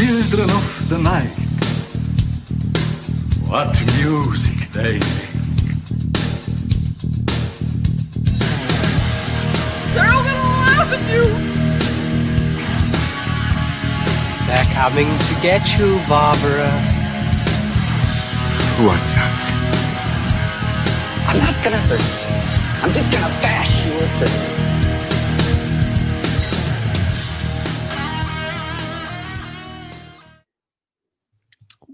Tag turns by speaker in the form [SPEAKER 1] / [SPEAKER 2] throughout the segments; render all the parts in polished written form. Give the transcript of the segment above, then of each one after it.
[SPEAKER 1] children of the night. What music they make.
[SPEAKER 2] They're all gonna laugh at you!
[SPEAKER 3] They're coming to get you, Barbara.
[SPEAKER 1] What's that?
[SPEAKER 4] I'm not gonna hurt you. I'm just gonna bash your brain.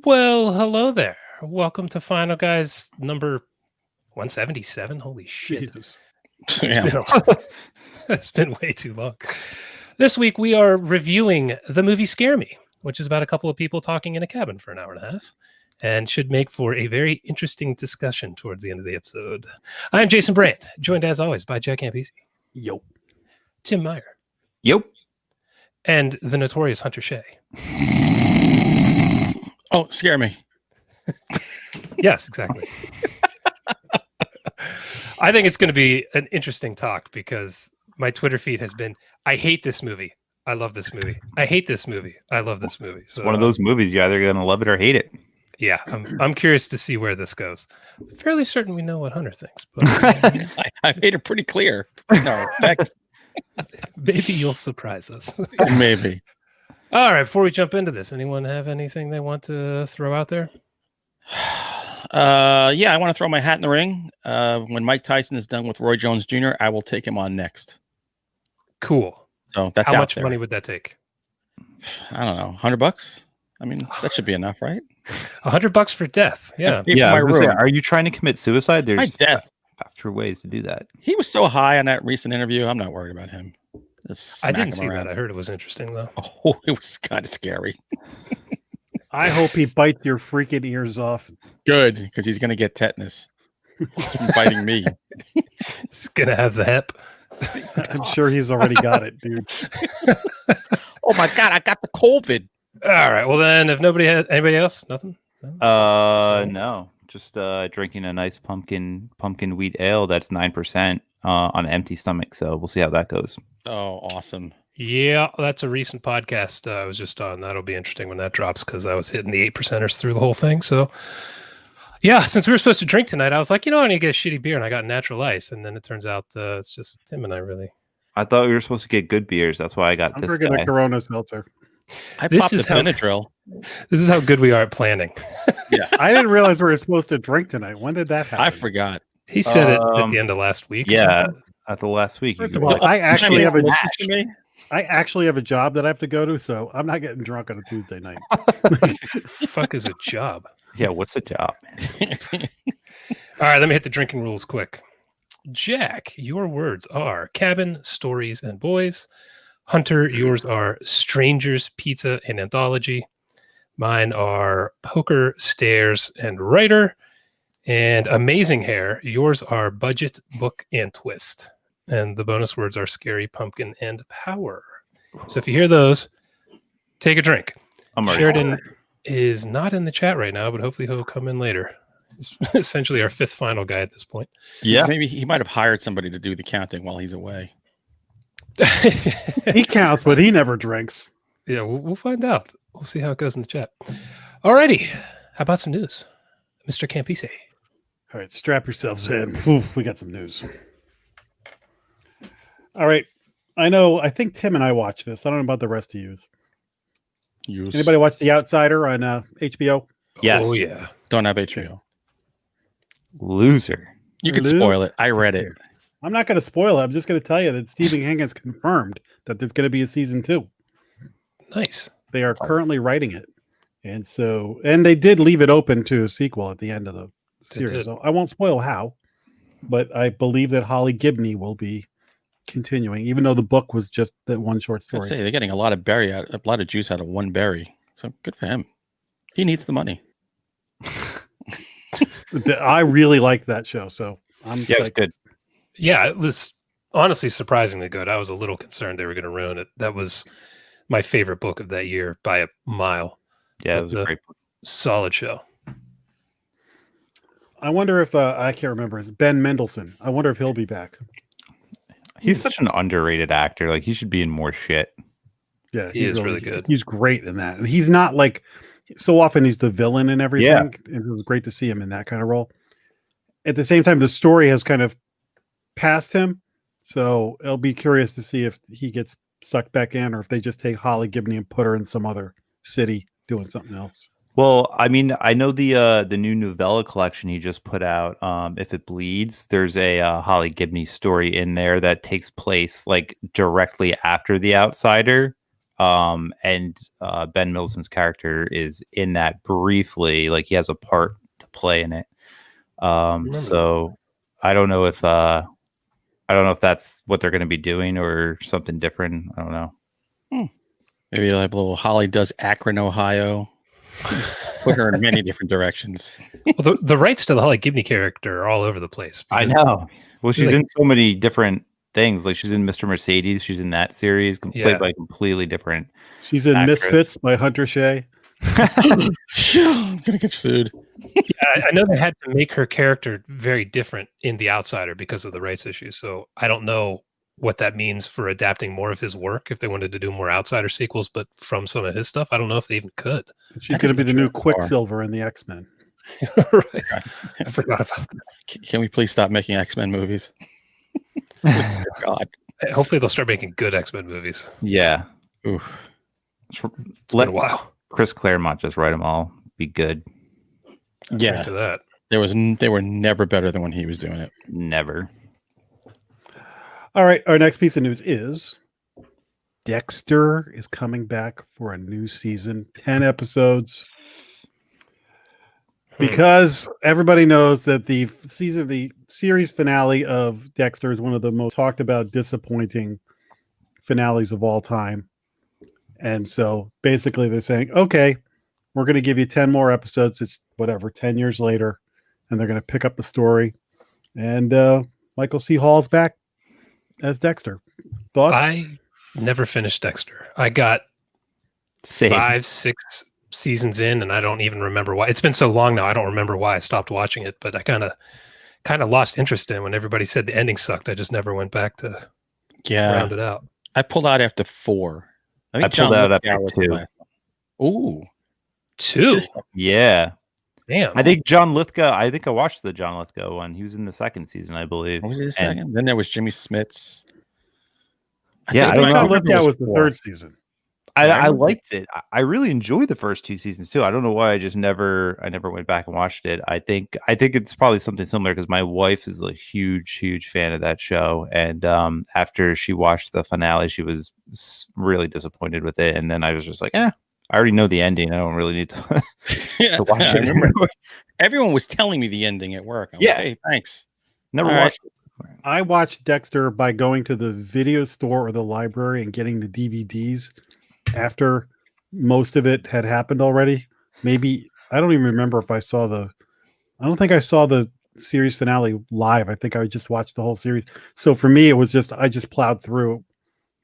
[SPEAKER 5] Well, hello there. Welcome to Final Guys number 177. Holy shit.
[SPEAKER 6] Jesus.
[SPEAKER 5] It's been way too long. This week we are reviewing the movie Scare Me, which is about a couple of people talking in a cabin for an hour and a half and should make for a very interesting discussion towards the end of the episode. I am Jason Brandt, joined as always by Jack Campisi.
[SPEAKER 6] Yo.
[SPEAKER 5] Tim Meyer.
[SPEAKER 7] Yep.
[SPEAKER 5] And the notorious Hunter Shea.
[SPEAKER 6] Oh, scare me.
[SPEAKER 5] Yes, exactly. I think it's going to be an interesting talk because my Twitter feed has been, I hate this movie. I love this movie. I hate this movie. I love this movie. So,
[SPEAKER 7] It's one of those movies you're either going to love it or hate it.
[SPEAKER 5] Yeah, I'm curious to see where this goes. Fairly certain we know what Hunter thinks, but
[SPEAKER 6] I made it pretty clear. No, thanks.
[SPEAKER 5] maybe you'll surprise us.
[SPEAKER 6] Maybe.
[SPEAKER 5] All right, before we jump into this, anyone have anything they want to throw out there?
[SPEAKER 6] Yeah, I want to throw my hat in the ring. When Mike Tyson is done with Roy Jones Jr., I will take him on next.
[SPEAKER 5] Cool.
[SPEAKER 6] So that's
[SPEAKER 5] How
[SPEAKER 6] out
[SPEAKER 5] much
[SPEAKER 6] there.
[SPEAKER 5] money would that take?
[SPEAKER 6] I don't know, $100. I mean, that should be enough, right?
[SPEAKER 5] $100 for death. Yeah.
[SPEAKER 6] Pay for
[SPEAKER 7] Yeah,
[SPEAKER 6] my
[SPEAKER 7] I was gonna say,
[SPEAKER 6] room.
[SPEAKER 7] are you trying to commit suicide?
[SPEAKER 6] My
[SPEAKER 7] There's
[SPEAKER 6] death.
[SPEAKER 7] faster ways to do that.
[SPEAKER 6] He was so high on that recent interview. I'm not worried about him. Just
[SPEAKER 5] I
[SPEAKER 6] smack
[SPEAKER 5] didn't
[SPEAKER 6] him
[SPEAKER 5] see
[SPEAKER 6] around.
[SPEAKER 5] that. I heard it was interesting though.
[SPEAKER 6] Oh, it was kind of scary.
[SPEAKER 8] I hope he bites your freaking ears off.
[SPEAKER 6] Good, because he's going to get tetanus from biting me.
[SPEAKER 5] It's gonna have the hep.
[SPEAKER 8] I'm sure he's already got it, dude.
[SPEAKER 6] Oh my God, I got the COVID.
[SPEAKER 5] All right. Well, then, if nobody has anybody else, nothing.
[SPEAKER 7] No, just drinking a nice pumpkin wheat ale that's 9% on an empty stomach. So we'll see how that goes.
[SPEAKER 6] Oh, awesome.
[SPEAKER 5] Yeah, that's a recent podcast I was just on. That'll be interesting when that drops because I was hitting the 8%ers through the whole thing. So, yeah, since we were supposed to drink tonight, I was like, I need to get a shitty beer, and I got natural ice. And then it turns out it's just Tim and I really.
[SPEAKER 7] I thought we were supposed to get good beers. That's why I got
[SPEAKER 8] I'm
[SPEAKER 7] this
[SPEAKER 8] drinking
[SPEAKER 7] guy.
[SPEAKER 8] a Corona seltzer.
[SPEAKER 6] I
[SPEAKER 5] This
[SPEAKER 6] popped
[SPEAKER 5] is
[SPEAKER 6] the
[SPEAKER 5] how-
[SPEAKER 6] Benadryl.
[SPEAKER 5] This is how good we are at planning.
[SPEAKER 6] Yeah,
[SPEAKER 8] I didn't realize we were supposed to drink tonight. When did that happen?
[SPEAKER 6] I forgot.
[SPEAKER 5] He said it at the end of last week. or
[SPEAKER 7] Yeah,
[SPEAKER 5] something.
[SPEAKER 7] at the last week.
[SPEAKER 8] First
[SPEAKER 7] you
[SPEAKER 8] of all,
[SPEAKER 7] guys-
[SPEAKER 8] I actually have
[SPEAKER 6] to me.
[SPEAKER 8] I actually have a job that I have to go to, so I'm not getting drunk on a Tuesday night.
[SPEAKER 5] Fuck is a job.
[SPEAKER 7] yeah, what's a job?
[SPEAKER 5] All right, let me hit the drinking rules quick. Jack, your words are cabin, stories, and boys. Hunter, yours are strangers, pizza, and anthology. Mine are poker, stairs, and writer. And amazing hair, yours are budget, book, and twist. And the bonus words are scary, pumpkin, and power. So if you hear those, take a drink.
[SPEAKER 7] I'm already
[SPEAKER 5] Sheridan is not in the chat right now, but hopefully he'll come in later. He's essentially our fifth final guy at this point.
[SPEAKER 6] Yeah, maybe he might have hired somebody to do the counting while he's away.
[SPEAKER 8] He counts, but he never drinks.
[SPEAKER 5] Yeah, we'll find out. We'll see how it goes in the chat. Alrighty. How about some news? Mr. Campisi.
[SPEAKER 8] All right, strap yourselves in. Oof, we got some news. All right. I think Tim and I watched this. I don't know about the rest of you. Anybody watch The Outsider on HBO?
[SPEAKER 7] Yes.
[SPEAKER 5] Oh, yeah.
[SPEAKER 6] Don't have HBO.
[SPEAKER 7] Loser.
[SPEAKER 6] You can
[SPEAKER 8] Lou?
[SPEAKER 6] spoil it. I read it.
[SPEAKER 8] I'm not going to spoil it. I'm just going to tell you that Stephen King has confirmed that there's going to be a season 2.
[SPEAKER 5] Nice.
[SPEAKER 8] They are currently writing it. And they did leave it open to a sequel at the end of the series.
[SPEAKER 5] did.
[SPEAKER 8] So I won't spoil how, but I believe that Holly Gibney will be continuing, even though the book was just that one short
[SPEAKER 6] I
[SPEAKER 8] story.
[SPEAKER 6] say they're getting a lot of juice out of one berry. So good for him. He needs the money.
[SPEAKER 8] I really liked that show, so I'm
[SPEAKER 7] Yeah, it's
[SPEAKER 8] psyched.
[SPEAKER 7] good.
[SPEAKER 5] Yeah, it was honestly surprisingly good. I was a little concerned they were going to ruin it. That was my favorite book of that year by a mile.
[SPEAKER 7] Yeah, it was a great.
[SPEAKER 5] Solid show.
[SPEAKER 8] I wonder if I can't remember. It's Ben Mendelsohn. I wonder if he'll be back.
[SPEAKER 7] He's such an underrated actor. Like he should be in more shit.
[SPEAKER 8] Yeah,
[SPEAKER 5] He is really good.
[SPEAKER 8] He's great in that, and he's not like so often he's the villain and everything.
[SPEAKER 7] Yeah.
[SPEAKER 8] And it was great to see him in that kind of role. At the same time, the story has kind of passed him, so I'll be curious to see if he gets sucked back in, or if they just take Holly Gibney and put her in some other city doing something else.
[SPEAKER 7] Well, I mean, I know the new novella collection he just put out, If It Bleeds, there's a Holly Gibney story in there that takes place like directly after The Outsider. And Ben Mendelsohn's character is in that briefly, like he has a part to play in it. So I don't know if that's what they're going to be doing or something different. I don't know.
[SPEAKER 6] Maybe like a little Holly does Akron, Ohio. Put her in many different directions.
[SPEAKER 5] Well, the rights to the Holly Gibney character are all over the place.
[SPEAKER 7] I know. Well, she's in so many different things. Like she's in Mr. Mercedes. She's in that series, played by completely different.
[SPEAKER 8] She's in Misfits by Hunter Shea.
[SPEAKER 6] I'm gonna get sued.
[SPEAKER 5] Yeah, I know they had to make her character very different in The Outsider because of the rights issues. So I don't know what that means for adapting more of his work if they wanted to do more Outsider sequels, but from some of his stuff, I don't know if they even could.
[SPEAKER 8] She's going to be the new Quicksilver in the X-Men.
[SPEAKER 5] Right. I forgot about that.
[SPEAKER 6] Can we please stop making X-Men movies? God.
[SPEAKER 5] Hopefully they'll start making good X-Men movies.
[SPEAKER 7] Yeah.
[SPEAKER 6] Oof.
[SPEAKER 5] It's been a while.
[SPEAKER 7] Chris Claremont just write them all. Be good.
[SPEAKER 6] Yeah.
[SPEAKER 5] That.
[SPEAKER 6] They were never better than when he was doing it.
[SPEAKER 7] Never.
[SPEAKER 8] All right, our next piece of news is Dexter is coming back for a new season, 10 episodes. Because everybody knows that the series finale of Dexter is one of the most talked about disappointing finales of all time. And so basically they're saying, okay, we're going to give you 10 more episodes. It's 10 years later, and they're going to pick up the story. And Michael C. Hall's back as Dexter. Thoughts?
[SPEAKER 5] I never finished Dexter. I got 5-6 seasons in, and I don't even remember why. It's been so long now, I don't remember why I stopped watching it, but I kind of lost interest in it when everybody said the ending sucked. I just never went back to round it out.
[SPEAKER 6] I pulled out after 4.
[SPEAKER 7] I pulled out after 2.
[SPEAKER 6] Ooh.
[SPEAKER 5] 2?
[SPEAKER 7] Yeah.
[SPEAKER 5] Damn.
[SPEAKER 7] I think I watched the John Lithgow one. He was in the second season, I believe.
[SPEAKER 6] What was it, the second? Then there was Jimmy Smits.
[SPEAKER 7] I think
[SPEAKER 8] John Lithgow was the 3rd season.
[SPEAKER 7] I liked it. I really enjoyed the first 2 seasons too. I don't know why I never went back and watched it. I think it's probably something similar because my wife is a huge fan of that show, and after she watched the finale, she was really disappointed with it. And then I was just like, I already know the ending. I don't really need to, to watch it.
[SPEAKER 6] Remember, everyone was telling me the ending at work. I'm like, hey, thanks.
[SPEAKER 7] Never watched it.
[SPEAKER 8] I watched Dexter by going to the video store or the library and getting the DVDs after most of it had happened already. Maybe I don't even remember if I don't think I saw the series finale live. I think I just watched the whole series. So for me, it was I just plowed through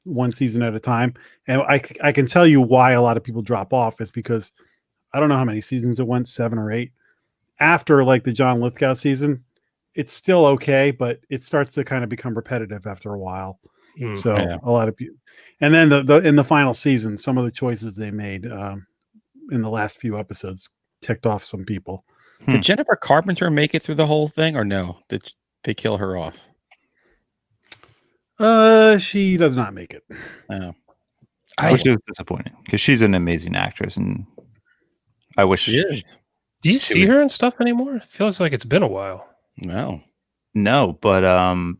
[SPEAKER 8] one season at a time. And I can tell you why a lot of people drop off is because I don't know how many seasons it went, 7 or 8. After like the John Lithgow season, it's still okay, but it starts to kind of become repetitive after a while. So a lot of people, and then in the final season, some of the choices they made in the last few episodes ticked off some people.
[SPEAKER 6] Did Jennifer Carpenter make it through the whole thing, or no? Did they kill her off?
[SPEAKER 8] She does not make it.
[SPEAKER 7] Which is disappointing because she's an amazing actress, and I wish she is.
[SPEAKER 5] Do you see her and stuff anymore? It feels like it's been a while.
[SPEAKER 7] No, but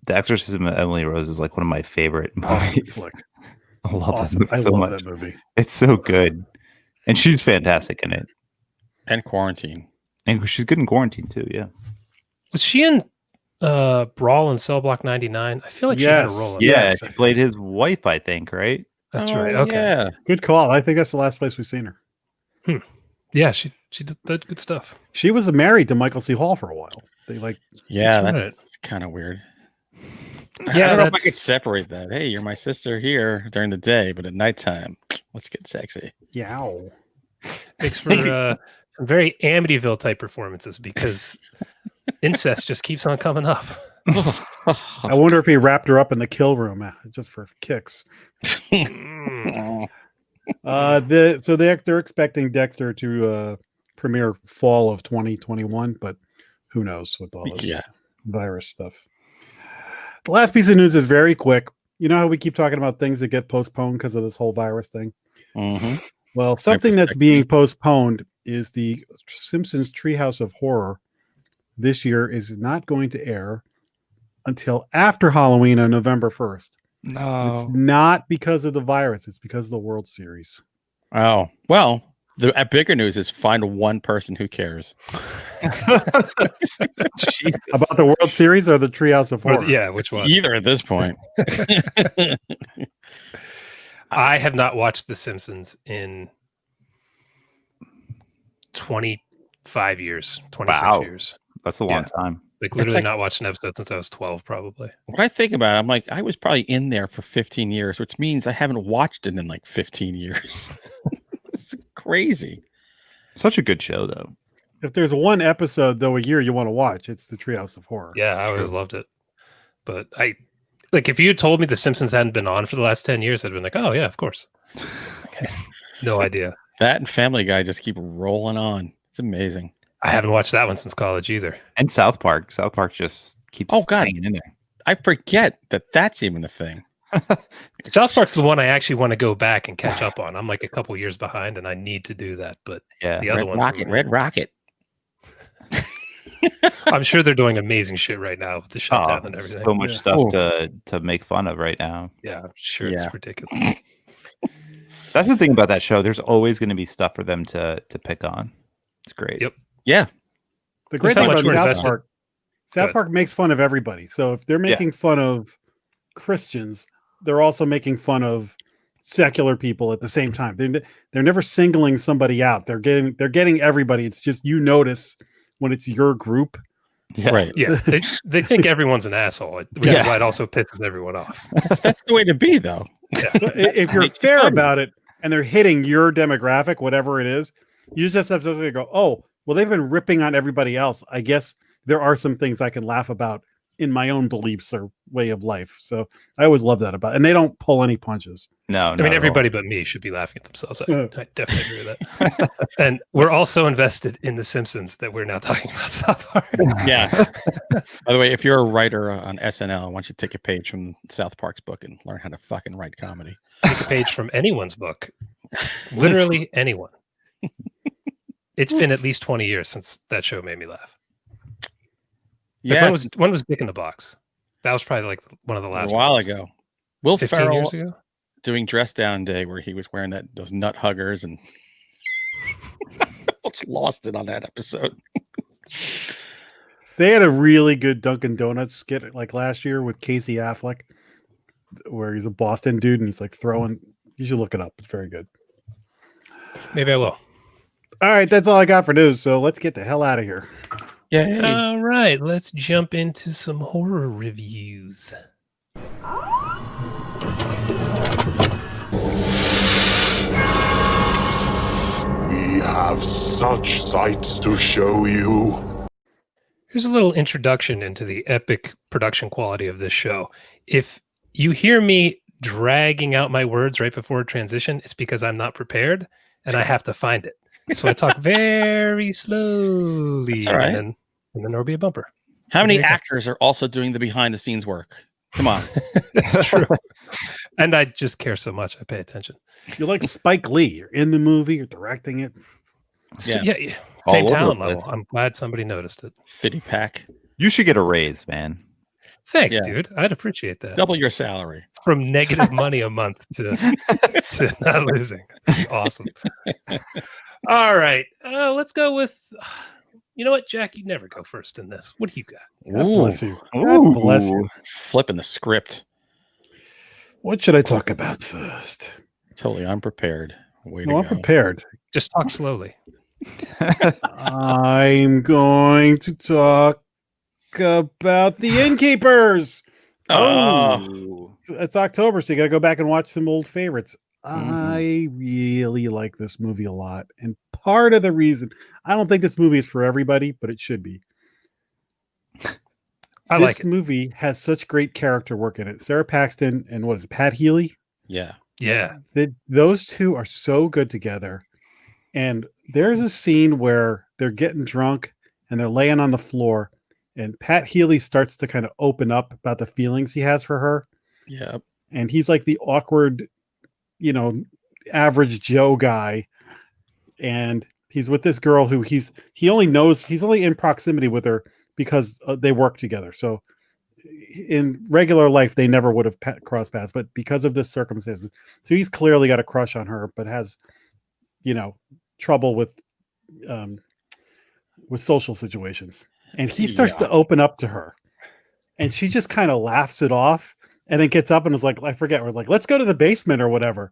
[SPEAKER 7] The Exorcism of Emily Rose is like one of my favorite movies. I love that movie so much.
[SPEAKER 8] That movie.
[SPEAKER 7] It's so good, and she's fantastic in it.
[SPEAKER 6] And Quarantine,
[SPEAKER 7] and she's good in Quarantine too. Yeah,
[SPEAKER 5] was she in Brawl and Cell Block 99? I feel like she had a role in
[SPEAKER 7] that. She played his wife, I think, right?
[SPEAKER 5] That's right. Okay.
[SPEAKER 6] Yeah.
[SPEAKER 8] Good call. I think that's the last place we've seen her.
[SPEAKER 5] Yeah, she did good stuff.
[SPEAKER 8] She was married to Michael C. Hall for a while.
[SPEAKER 6] That's kind of weird.
[SPEAKER 5] Yeah,
[SPEAKER 6] I don't know if I could separate that. Hey, you're my sister here during the day, but at nighttime, let's get sexy.
[SPEAKER 8] Yow.
[SPEAKER 5] Makes for some very Amityville type performances because incest just keeps on coming up.
[SPEAKER 8] I wonder if he wrapped her up in the kill room just for kicks. They're expecting Dexter to premiere fall of 2021, but who knows with all this virus stuff. The last piece of news is very quick. You know how we keep talking about things that get postponed because of this whole virus thing?
[SPEAKER 6] Mm-hmm.
[SPEAKER 8] Well, something that's being postponed is the Simpsons Treehouse of Horror. This year is not going to air until after Halloween on November 1st.
[SPEAKER 7] No.
[SPEAKER 8] It's not because of the virus. It's because of the World Series.
[SPEAKER 6] Oh, well, the bigger news is find one person who cares.
[SPEAKER 7] Jesus.
[SPEAKER 8] About the World Series or the Treehouse of Horror?
[SPEAKER 5] Yeah, which one?
[SPEAKER 6] Either at this point.
[SPEAKER 5] I have not watched The Simpsons in 25 years, 26
[SPEAKER 7] Wow.
[SPEAKER 5] years.
[SPEAKER 7] That's a long time.
[SPEAKER 5] Like literally not watched an episode since I was 12, probably.
[SPEAKER 6] When I think about it, I'm like, I was probably in there for 15 years, which means I haven't watched it in like 15 years. It's crazy.
[SPEAKER 7] Such a good show, though.
[SPEAKER 8] If there's one episode, though, a year you want to watch, it's the Treehouse of Horror.
[SPEAKER 5] Yeah, I always loved it. But if you had told me The Simpsons hadn't been on for the last 10 years, I'd been like, oh, yeah, of course. No idea.
[SPEAKER 6] That and Family Guy just keep rolling on. It's amazing.
[SPEAKER 5] I haven't watched that one since college either.
[SPEAKER 7] And South Park. South Park just keeps hanging in there.
[SPEAKER 6] I forget that that's even a thing.
[SPEAKER 5] South Park's the one I actually want to go back and catch up on. I'm like a couple years behind, and I need to do that. But the other ones,
[SPEAKER 6] Red Rocket.
[SPEAKER 5] I'm sure they're doing amazing shit right now with the shutdown and everything.
[SPEAKER 7] So much stuff to make fun of right now.
[SPEAKER 5] Yeah, I'm sure it's ridiculous.
[SPEAKER 7] That's the thing about that show. There's always going to be stuff for them to pick on. It's great.
[SPEAKER 5] Yep.
[SPEAKER 6] Yeah.
[SPEAKER 8] The great thing about South Park makes fun of everybody. So if they're making fun of Christians, they're also making fun of secular people at the same time. They're never singling somebody out. They're getting everybody. It's just you notice when it's your group.
[SPEAKER 7] Yeah.
[SPEAKER 6] Right.
[SPEAKER 5] Yeah. They think everyone's an asshole, which is why it also pisses everyone off.
[SPEAKER 6] That's the way to be, though.
[SPEAKER 5] Yeah.
[SPEAKER 8] If you're fair about it and they're hitting your demographic, whatever it is, you just have to go, oh, well, they've been ripping on everybody else. I guess there are some things I can laugh about in my own beliefs or way of life. So I always love that about it. And they don't pull any punches.
[SPEAKER 7] No,
[SPEAKER 5] I mean, everybody but me should be laughing at themselves. I definitely agree with that. And we're all so invested in The Simpsons that we're now talking about South Park.
[SPEAKER 6] Yeah. By the way, if you're a writer on SNL, I want you to take a page from South Park's book and learn how to fucking write comedy.
[SPEAKER 5] Take a page from anyone's book. Literally anyone. It's been at least 20 years since that show made me laugh.
[SPEAKER 6] Yeah.
[SPEAKER 5] When was Dick in the Box? That was probably like one of the last
[SPEAKER 6] a while
[SPEAKER 5] ones.
[SPEAKER 6] ago. Will
[SPEAKER 5] 15
[SPEAKER 6] Ferrell
[SPEAKER 5] years ago?
[SPEAKER 6] doing Dress Down Day where he was wearing those nut huggers and almost lost it on that episode.
[SPEAKER 8] They had a really good Dunkin' Donuts skit like last year with Casey Affleck, where he's a Boston dude and he's like throwing. You should look it up. It's very good.
[SPEAKER 5] Maybe I will.
[SPEAKER 8] All right, that's all I got for news. So let's get the hell out of here.
[SPEAKER 6] Yeah.
[SPEAKER 5] All right, let's jump into some horror reviews.
[SPEAKER 9] We have such sights to show you.
[SPEAKER 5] Here's a little introduction into the epic production quality of this show. If you hear me dragging out my words right before a transition, it's because I'm not prepared and I have to find it. So I talk very slowly,
[SPEAKER 6] That's all right.
[SPEAKER 5] and then there'll be a bumper.
[SPEAKER 6] How many actors are also doing the behind the scenes work? Come on.
[SPEAKER 5] It's true. And I just care so much. I pay attention.
[SPEAKER 8] You're like Spike Lee. You're in the movie. You're directing it.
[SPEAKER 5] Yeah. Same talent level. I'm glad somebody noticed it.
[SPEAKER 6] Fitty pack.
[SPEAKER 7] You should get a raise, man.
[SPEAKER 5] Thanks, dude. I'd appreciate that.
[SPEAKER 6] Double your salary.
[SPEAKER 5] From negative money a month to not losing. That'd be awesome. All right. Let's go with... You know what, Jack? You never go first in this. What do you got?
[SPEAKER 8] God bless you. God bless you.
[SPEAKER 6] Flipping the script.
[SPEAKER 8] What should I talk about first?
[SPEAKER 6] Totally unprepared.
[SPEAKER 8] I'm prepared.
[SPEAKER 5] Just talk slowly.
[SPEAKER 8] I'm going to talk about the Innkeepers.
[SPEAKER 6] Oh,
[SPEAKER 8] it's October, so you got to go back and watch some old favorites. I really like this movie a lot. And part of the reason, I don't think this movie is for everybody, but it should be. This movie has such great character work in it. Sarah Paxton and what is it, Pat Healy?
[SPEAKER 6] Yeah.
[SPEAKER 5] Yeah.
[SPEAKER 8] Those two are so good together. And there's a scene where they're getting drunk and they're laying on the floor, and Pat Healy starts to kind of open up about the feelings he has for her.
[SPEAKER 6] Yeah.
[SPEAKER 8] And he's like the awkward, average Joe guy. And he's with this girl who he's only in proximity with her because they work together. So in regular life, they never would have crossed paths, but because of this circumstance, so he's clearly got a crush on her, but has, trouble with social situations. And he starts to open up to her, and she just kind of laughs it off, and then gets up and is like, I forget, we're like, let's go to the basement or whatever.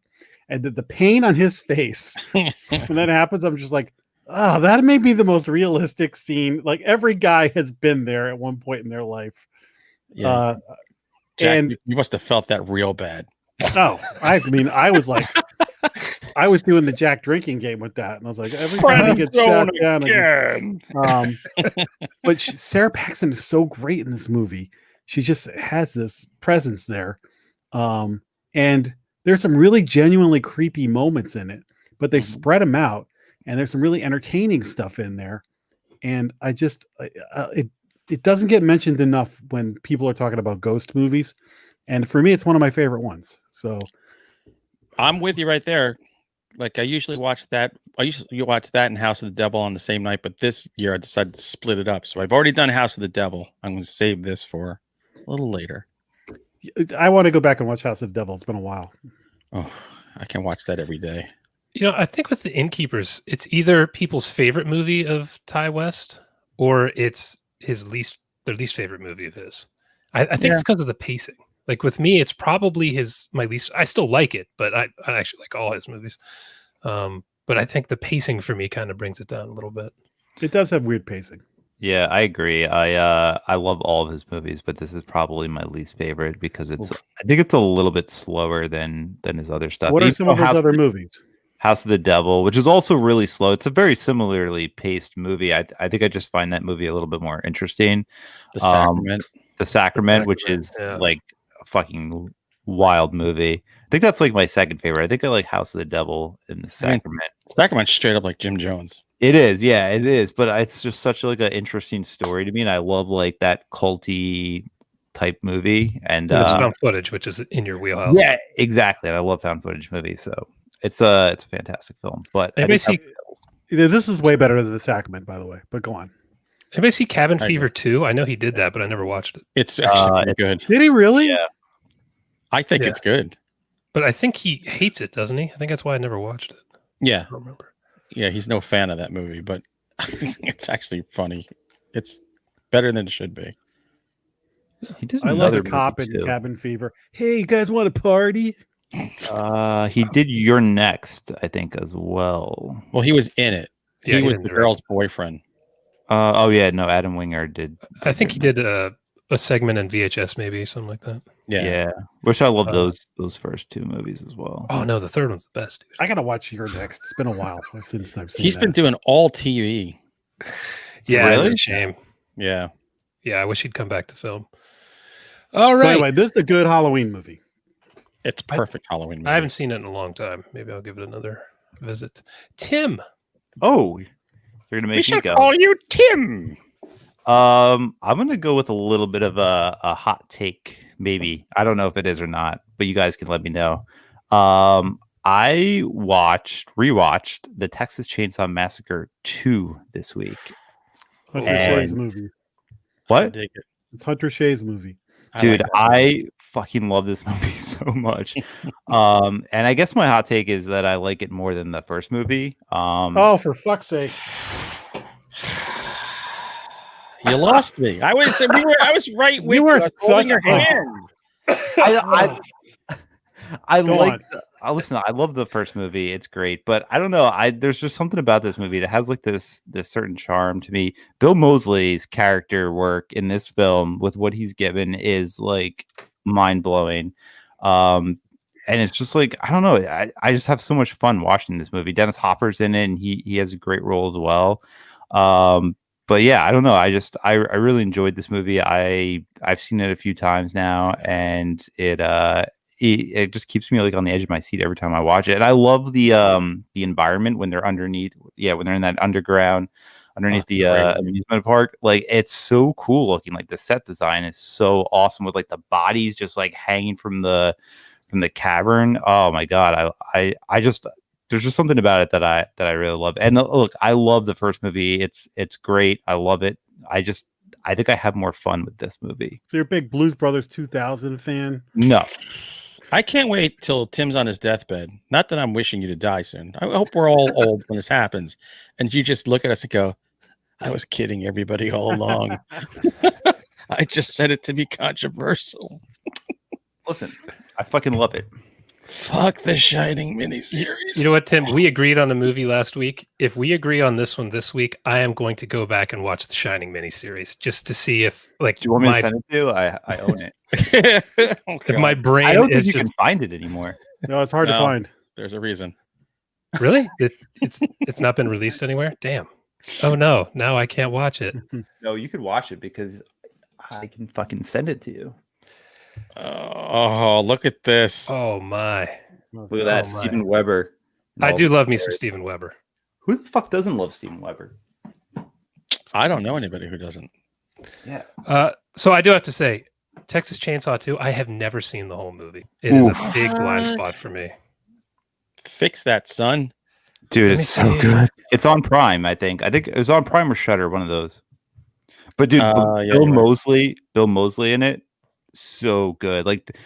[SPEAKER 8] And the pain on his face when that happens, I'm just like, oh, that may be the most realistic scene. Like every guy has been there at one point in their life.
[SPEAKER 6] Yeah. Jack, and you must have felt that real bad.
[SPEAKER 8] Oh, I mean, I was like, I was doing the Jack drinking game with that, and I was like, every time he gets shot down again. But Sarah Paxton is so great in this movie. She just has this presence there, and there's some really genuinely creepy moments in it, but they spread them out, and there's some really entertaining stuff in there. And I just it doesn't get mentioned enough when people are talking about ghost movies, and for me, it's one of my favorite ones. So
[SPEAKER 6] I'm with you right there. Like I usually watch that. You watch that and House of the Devil on the same night, but this year I decided to split it up. So I've already done House of the Devil. I'm going to save this for a little later.
[SPEAKER 8] I want to go back and watch House of the Devil. It's been a while.
[SPEAKER 6] Oh, I can watch that every day.
[SPEAKER 5] I think with the Innkeepers, it's either people's favorite movie of Ty West or it's their least favorite movie of his. I think it's because of the pacing. Like with me, it's probably my least. I still like it, but I actually like all his movies. But I think the pacing for me kind of brings it down a little bit.
[SPEAKER 8] It does have weird pacing.
[SPEAKER 7] Yeah, I agree. I love all of his movies, but this is probably my least favorite because I think it's a little bit slower than his other stuff.
[SPEAKER 8] What are some of his other movies?
[SPEAKER 7] House of the Devil, which is also really slow. It's a very similarly paced movie. I think I just find that movie a little bit more interesting. The Sacrament, which is like a fucking wild movie. I think that's like my second favorite. I think I like House of the Devil and the Sacrament.
[SPEAKER 6] Sacrament's straight up like Jim Jones.
[SPEAKER 7] It is, yeah, it is. But it's just such like an interesting story to me, and I love like that culty type movie. And
[SPEAKER 5] it's found footage, which is in your wheelhouse.
[SPEAKER 7] Yeah, exactly. And I love found footage movies, so it's a fantastic film. But
[SPEAKER 8] this is way better than The Sacrament, by the way. But go on.
[SPEAKER 5] Anybody see Cabin Fever 2? I know he did that, but I never watched it.
[SPEAKER 6] It's actually good.
[SPEAKER 8] Did he really?
[SPEAKER 7] Yeah.
[SPEAKER 6] I think it's good.
[SPEAKER 5] But I think he hates it, doesn't he? I think that's why I never watched it.
[SPEAKER 6] Yeah.
[SPEAKER 5] I don't remember.
[SPEAKER 6] Yeah, he's no fan of that movie, but it's actually funny. It's better than it should be.
[SPEAKER 8] I love the cop in Cabin Fever. Hey, you guys want to party?
[SPEAKER 7] He did You're Next, I think, as well.
[SPEAKER 6] Well, he was in it.
[SPEAKER 5] Yeah,
[SPEAKER 6] he was the girl's boyfriend.
[SPEAKER 7] Adam Winger did.
[SPEAKER 5] I think he did a segment in VHS, maybe something like that.
[SPEAKER 7] Yeah. Which I love those first two movies as well.
[SPEAKER 5] Oh no, the third one's the best, dude.
[SPEAKER 8] I gotta watch Your Next. It's been a while since I've seen.
[SPEAKER 6] He's been doing all TV.
[SPEAKER 5] Yeah, really? It's a shame.
[SPEAKER 6] Yeah.
[SPEAKER 5] I wish he'd come back to film. All right.
[SPEAKER 8] So anyway, this is a good Halloween movie.
[SPEAKER 6] It's perfect Halloween movie.
[SPEAKER 5] I haven't seen it in a long time. Maybe I'll give it another visit. Tim.
[SPEAKER 7] Oh, you're gonna make me go.
[SPEAKER 6] Call you Tim.
[SPEAKER 7] I'm gonna go with a little bit of a hot take, maybe. I don't know if it is or not, but you guys can let me know. I rewatched the Texas Chainsaw Massacre 2 this week.
[SPEAKER 8] Hunter Shea's movie.
[SPEAKER 7] What?
[SPEAKER 8] It's Hunter Shea's movie.
[SPEAKER 7] Dude, I fucking love this movie so much. And I guess my hot take is that I like it more than the first movie.
[SPEAKER 8] Oh, for fuck's sake.
[SPEAKER 6] You lost me. I was right with
[SPEAKER 8] you. Were
[SPEAKER 6] holding your hand.
[SPEAKER 7] I like. Listen, I love the first movie. It's great, but I don't know. There's just something about this movie that has like this certain charm to me. Bill Moseley's character work in this film with what he's given is like mind blowing. And it's just like, I don't know. I just have so much fun watching this movie. Dennis Hopper's in it, and he has a great role as well. But yeah, I don't know. I really enjoyed this movie. I've seen it a few times now, and it it just keeps me like on the edge of my seat every time I watch it. And I love the environment when they're underneath. Yeah, when they're in that underground, underneath the amusement park. Like it's so cool looking. Like the set design is so awesome with like the bodies just like hanging from the cavern. Oh my god, I just there's just something about it that I really love. And look, I love the first movie. It's great. I love it. I think I have more fun with this movie.
[SPEAKER 8] So you're a big Blues Brothers 2000 fan?
[SPEAKER 7] No.
[SPEAKER 6] I can't wait till Tim's on his deathbed. Not that I'm wishing you to die soon. I hope we're all old when this happens. And you just look at us and go, I was kidding everybody all along. I just said it to be controversial.
[SPEAKER 7] Listen, I fucking love it.
[SPEAKER 6] Fuck the Shining miniseries.
[SPEAKER 5] You know what, Tim? We agreed on the movie last week. If we agree on this one this week, I am going to go back and watch the Shining miniseries just to see if, like,
[SPEAKER 7] do you want me to send it to you? I own it.
[SPEAKER 5] If my brain
[SPEAKER 7] I don't think
[SPEAKER 5] is
[SPEAKER 7] you
[SPEAKER 5] just
[SPEAKER 7] can find it anymore.
[SPEAKER 8] No, it's hard to find.
[SPEAKER 6] There's a reason.
[SPEAKER 5] Really, it's not been released anywhere. Damn. Oh no, now I can't watch it.
[SPEAKER 7] No, you could watch it because I can fucking send it to you.
[SPEAKER 6] Oh, look at this.
[SPEAKER 5] Oh my.
[SPEAKER 7] Look at that,
[SPEAKER 5] my.
[SPEAKER 7] Steven Weber.
[SPEAKER 5] I do love me some Steven Weber.
[SPEAKER 7] Who the fuck doesn't love Steven Weber?
[SPEAKER 6] I don't know anybody who doesn't.
[SPEAKER 7] Yeah.
[SPEAKER 5] So I do have to say, Texas Chainsaw 2, I have never seen the whole movie. It is a big blind spot for me.
[SPEAKER 6] Fix that, son.
[SPEAKER 7] Dude, it's so good. It's on Prime, I think. I think it was on Prime or Shudder, one of those. But dude, Bill Moseley in it, so good. Like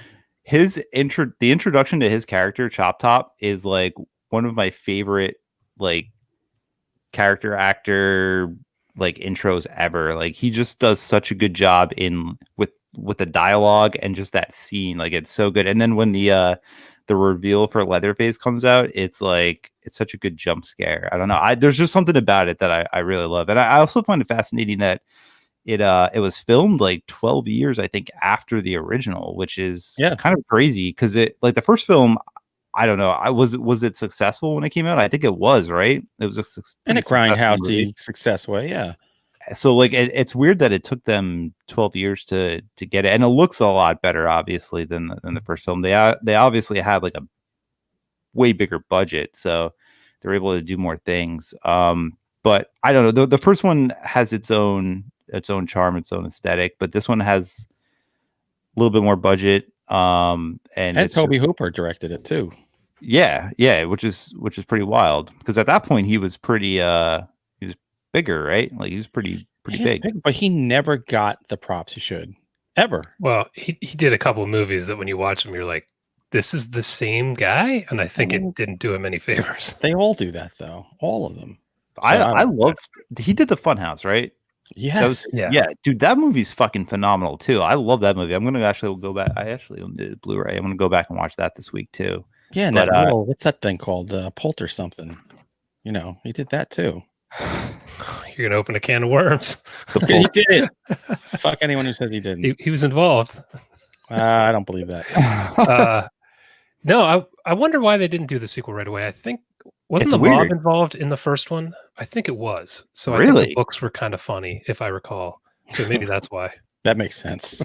[SPEAKER 7] the introduction to his character, Chop Top, is like one of my favorite like character actor like intros ever. Like he just does such a good job with the dialogue and just that scene. Like it's so good. And then when the reveal for Leatherface comes out, it's like it's such a good jump scare. I don't know. There's just something about it that I really love. And I also find it fascinating that it was filmed like 12 years, I think, after the original, which is kind of crazy because it like the first film, I don't know. Was it successful when it came out? I think it was, right? It was
[SPEAKER 6] in a grindhousey success way, yeah.
[SPEAKER 7] So like it's weird that it took them 12 years to get it, and it looks a lot better, obviously, than the first film. They obviously had like a way bigger budget, so they're able to do more things. But I don't know. The first one has its own charm, its own aesthetic, but this one has a little bit more budget. And
[SPEAKER 6] Toby Hooper directed it too.
[SPEAKER 7] Yeah, which is pretty wild because at that point he was pretty he was bigger, right? Like he was pretty big,
[SPEAKER 6] but he never got the props he should ever.
[SPEAKER 5] Well, he did a couple of movies that when you watch them, you're like, this is the same guy, and I think it didn't do him any favors.
[SPEAKER 6] They all do that though, all of them. So
[SPEAKER 7] I love. He did the Funhouse, right?
[SPEAKER 6] Yes.
[SPEAKER 7] Yeah, dude, that movie's fucking phenomenal too. I love that movie. I'm gonna actually go back. I actually own the Blu-ray. I'm gonna go back and watch that this week too.
[SPEAKER 6] Yeah, but, what's that thing called? Pult or something. You know, he did that too.
[SPEAKER 5] You're gonna open a can of worms.
[SPEAKER 6] He did it. Fuck anyone who says he didn't.
[SPEAKER 5] He was involved.
[SPEAKER 6] I don't believe that.
[SPEAKER 5] No, I wonder why they didn't do the sequel right away. I think wasn't the mob involved in the first one? I think it was. So I think the books were kind of funny, if I recall. So maybe that's why.
[SPEAKER 6] That makes sense.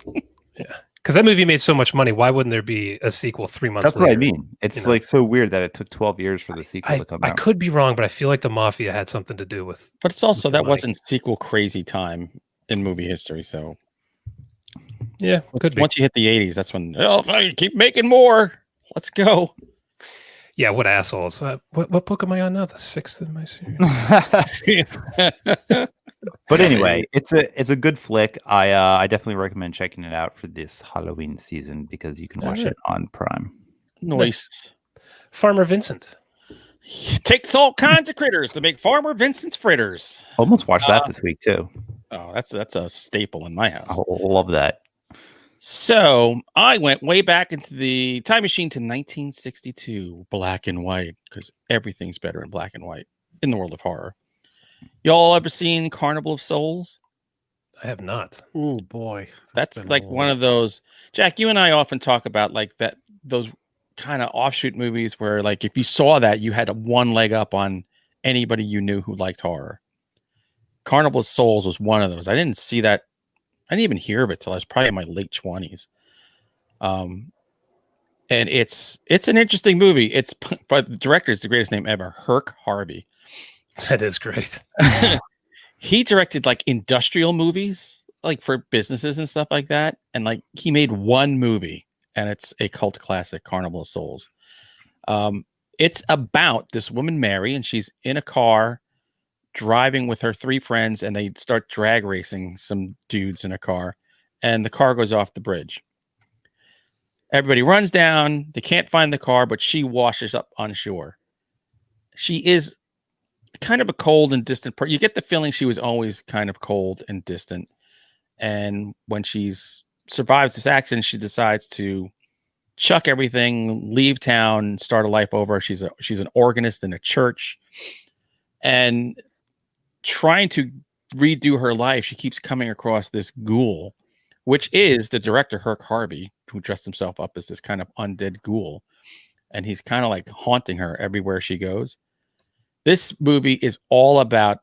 [SPEAKER 5] Yeah. Because that movie made so much money. Why wouldn't there be a sequel 3 months later?
[SPEAKER 7] That's what I mean. It's like so weird that it took 12 years for the sequel to come out.
[SPEAKER 5] I could be wrong, but I feel like the Mafia had something to do with.
[SPEAKER 6] But it's also that wasn't sequel crazy time in movie history. So
[SPEAKER 5] yeah, could be.
[SPEAKER 6] Once you hit the 80s, that's when keep making more. Let's go.
[SPEAKER 5] Yeah, what assholes. What book am I on now? The 6th in my series.
[SPEAKER 7] But anyway, it's a good flick. I definitely recommend checking it out for this Halloween season because you can watch it on Prime.
[SPEAKER 6] Nice.
[SPEAKER 5] Farmer Vincent.
[SPEAKER 6] He takes all kinds of critters to make Farmer Vincent's fritters.
[SPEAKER 7] Almost watched that this week too.
[SPEAKER 6] Oh, that's a staple in my house.
[SPEAKER 7] I love that.
[SPEAKER 6] So I went way back into the time machine to 1962, black and white, because everything's better in black and white in the world of horror. Y'all ever seen Carnival of Souls?
[SPEAKER 5] I have not.
[SPEAKER 8] Oh boy,
[SPEAKER 6] that's like one of those. Jack, you and I often talk about like those kind of offshoot movies where like if you saw that, you had one leg up on anybody you knew who liked horror. Carnival of Souls was one of those. I didn't see that. I didn't even hear of it till I was probably in my late 20s. And it's an interesting movie. It's but the director is the greatest name ever, Herc Harvey.
[SPEAKER 5] That is great.
[SPEAKER 6] He directed like industrial movies, like for businesses and stuff like that. And like he made one movie, and it's a cult classic, Carnival of Souls. It's about this woman, Mary, and she's in a car driving with her 3 friends, and they start drag racing some dudes in a car, and the car goes off the bridge. Everybody runs down. They can't find the car, but she washes up on shore. She is kind of a cold and distant person. You get the feeling she was always kind of cold and distant. And when she's survives this accident, she decides to chuck everything, leave town, start a life over. She's an organist in a church, and trying to redo her life, she keeps coming across this ghoul, which is the director Herc Harvey, who dressed himself up as this kind of undead ghoul, and he's kind of like haunting her everywhere she goes. This movie is all about